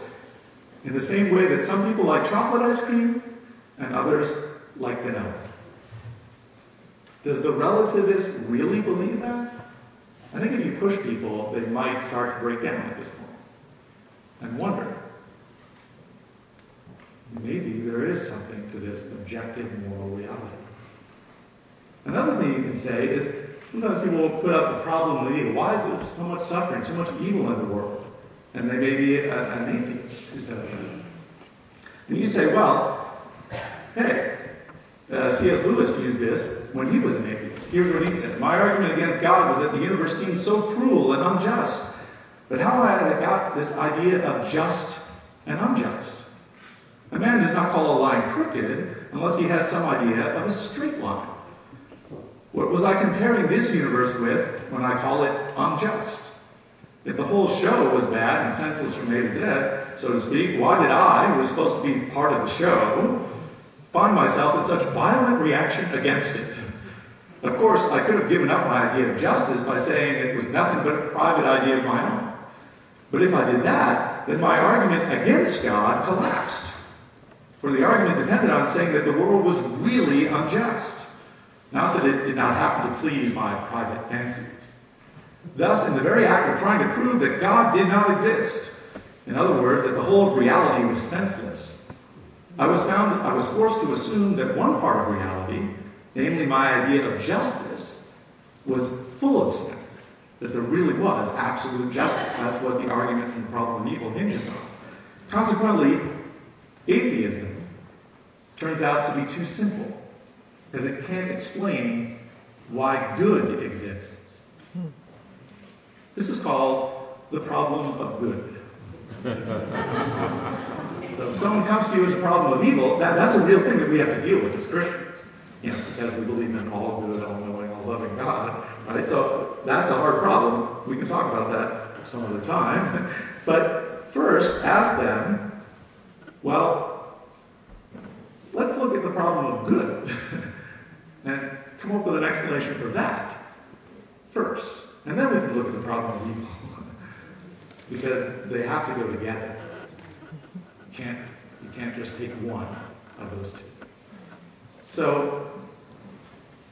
in the same way that some people like chocolate ice cream and others like vanilla. Does the relativist really believe that? I think if you push people, they might start to break down at this point and wonder, maybe there is something to this objective moral reality. Another thing you can say is, sometimes people will put up the problem of evil. Why is there so much suffering, so much evil in the world? And they may be an atheist who says that. And you say, well, hey, C.S. Lewis viewed this when he was an atheist. Here's what he said. My argument against God was that the universe seemed so cruel and unjust. But how had I got this idea of just and unjust? A man does not call a line crooked unless he has some idea of a straight line. What was I comparing this universe with when I call it unjust? If the whole show was bad and senseless from A to Z, so to speak, why did I, who was supposed to be part of the show, find myself in such violent reaction against it? Of course, I could have given up my idea of justice by saying it was nothing but a private idea of my own. But if I did that, then my argument against God collapsed. For the argument depended on saying that the world was really unjust. Not that it did not happen to please my private fancies. Thus, in the very act of trying to prove that God did not exist, in other words, that the whole of reality was senseless, I was forced to assume that one part of reality, namely my idea of justice, was full of sense, that there really was absolute justice. That's what the argument from the problem of evil hinges on. Consequently, atheism turns out to be too simple, because it can't explain why good exists. This is called the problem of good. So if someone comes to you with a problem of evil, that's a real thing that we have to deal with as Christians. Because we believe in all good, all-knowing, all-loving God. Right? So that's a hard problem. We can talk about that some other time. But first, ask them, well, let's look at the problem of good and come up with an explanation for that first. And then we can look at the problem of evil. Because they have to go together. You can't just take one of those two. So,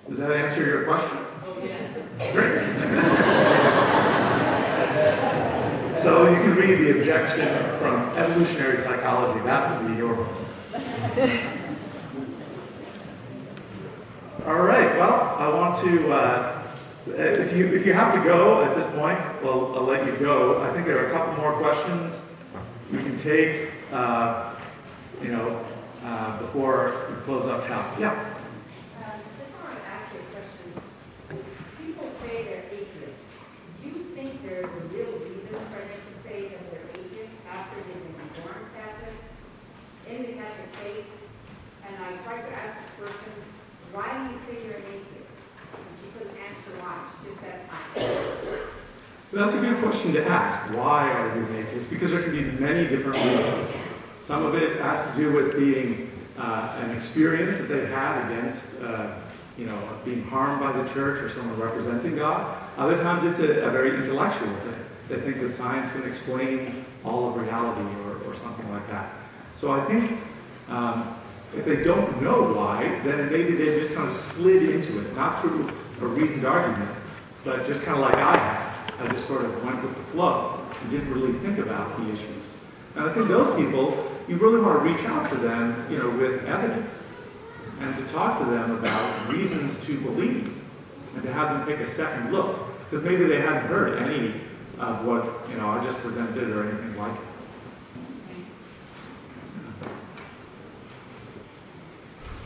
does that answer your question? Oh, yeah. Great. So you can read the objection from evolutionary psychology. That would be your one. All right. Well, I want to. If you have to go at this point, well, I'll let you go. I think there are a couple more questions we can take. Before we close up shop. Yeah. Just want to ask you a question. People say they're atheists. Do you think there's a real reason for them to say that they're atheists after they've been born Catholic, in the Catholic faith? And I tried to ask this person, why do you say you're an atheist? And she couldn't answer why. She just said, That's a good question to ask. Why are you an atheist? Because there can be many different reasons. Some of it has to do with being an experience that they've had against, being harmed by the church or someone representing God. Other times it's a very intellectual thing. They think that science can explain all of reality or something like that. So I think if they don't know why, then maybe they just kind of slid into it, not through a reasoned argument, but just kind of like I have. I just sort of went with the flow and didn't really think about the issues. And I think those people, you really want to reach out to them, with evidence, and to talk to them about reasons to believe, and to have them take a second look, because maybe they hadn't heard any of what I just presented or anything like it.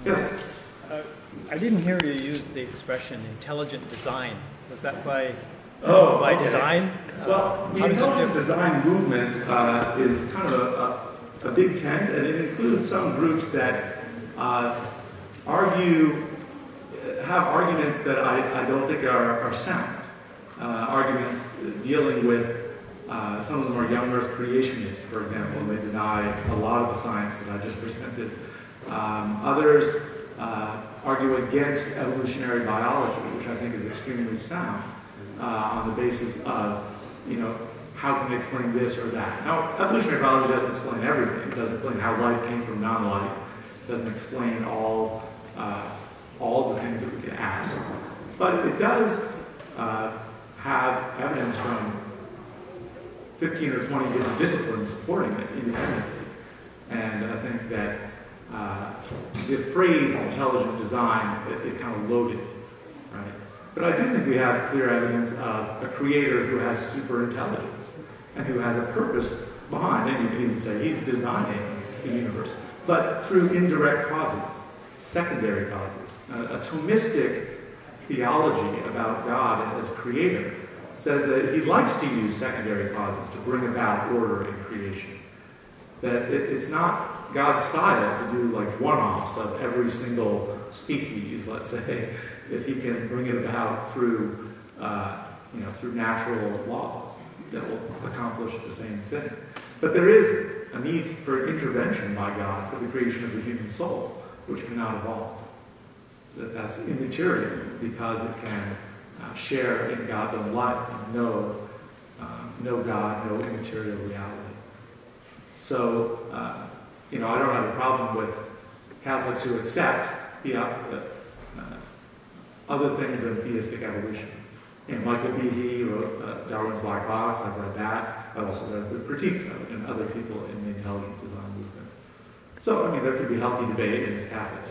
Yes. I didn't hear you use the expression intelligent design. Was that by design? Well, the intelligent design movement is kind of a big tent, and it includes some groups that have arguments that I don't think are sound. Arguments dealing with, some of them are young earth creationists, for example, and they deny a lot of the science that I just presented. Others argue against evolutionary biology, which I think is extremely sound, on the basis of, how can they explain this or that? Now, evolutionary biology doesn't explain everything. It doesn't explain how life came from non-life. It doesn't explain all the things that we can ask. But it does have evidence from 15 or 20 different disciplines supporting it independently. And I think that the phrase intelligent design is kind of loaded, right? But I do think we have clear evidence of a creator who has super intelligence and who has a purpose behind it. And you can even say he's designing the universe, but through indirect causes, secondary causes. A Thomistic theology about God as creator says that he likes to use secondary causes to bring about order in creation. That it's not God's style to do like one-offs of every single species, let's say, if he can bring it about through, through natural laws that will accomplish the same thing. But there is a need for intervention by God for the creation of the human soul, which cannot evolve. That's immaterial because it can share in God's own life and know God, know immaterial reality. So, I don't have a problem with Catholics who accept other things than theistic evolution. Michael Behe wrote Darwin's Black Box. I've read that. I've also read the critiques of it and other people in the intelligent design movement. So, I mean, there could be healthy debate, and as Catholics,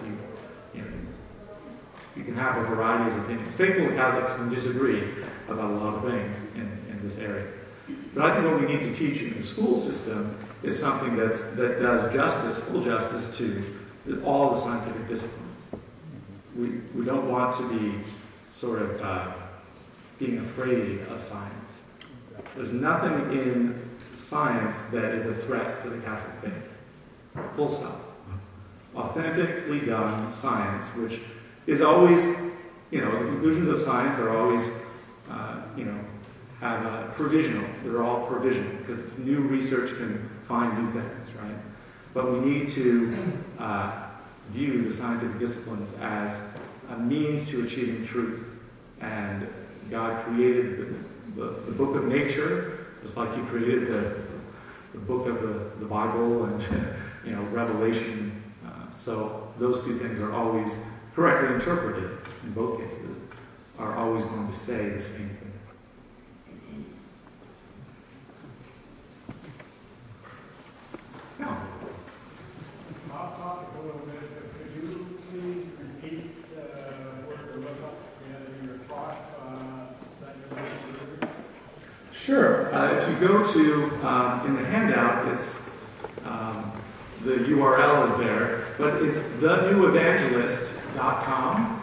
you can have a variety of opinions. Faithful Catholics can disagree about a lot of things in this area. But I think what we need to teach in the school system is something that does justice, full justice, to all the scientific disciplines. We don't want to be sort of being afraid of science. There's nothing in science that is a threat to the Catholic faith. Full stop. Authentically done science, which is always, the conclusions of science are always, have a provisional. They're all provisional, because new research can find new things, right? But we need to view the scientific disciplines as a means to achieving truth. And God created the book of nature, just like He created the book of the Bible and Revelation. So those two things are always correctly interpreted, in both cases, are always going to say the same thing. Now, I'll talk a little bit, but could you please repeat what you're looking at in your talk that you're delivering? sure. If you go to, in the handout, it's, the URL is there, but it's thenewevangelist.com.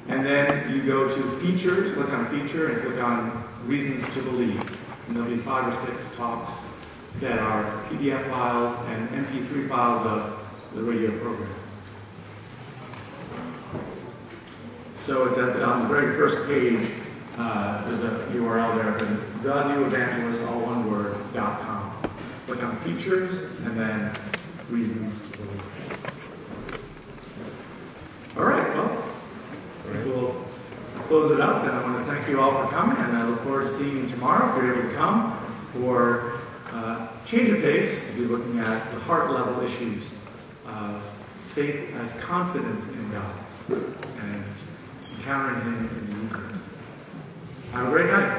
And then you go to features, click on feature, and click on reasons to believe. And there'll be 5 or 6 talks that are PDF files and MP3 files of the radio programs. So it's on the very first page, there's a URL there, but it's thenewevangelist, all one word, .com. Click on features, and then reasons to believe. All right, well, we'll close it up, and I want to thank you all for coming, and I look forward to seeing you tomorrow if you're able to come for change of pace. We'll be looking at the heart level issues of faith as confidence in God and encountering Him in the Eucharist. Have a great night.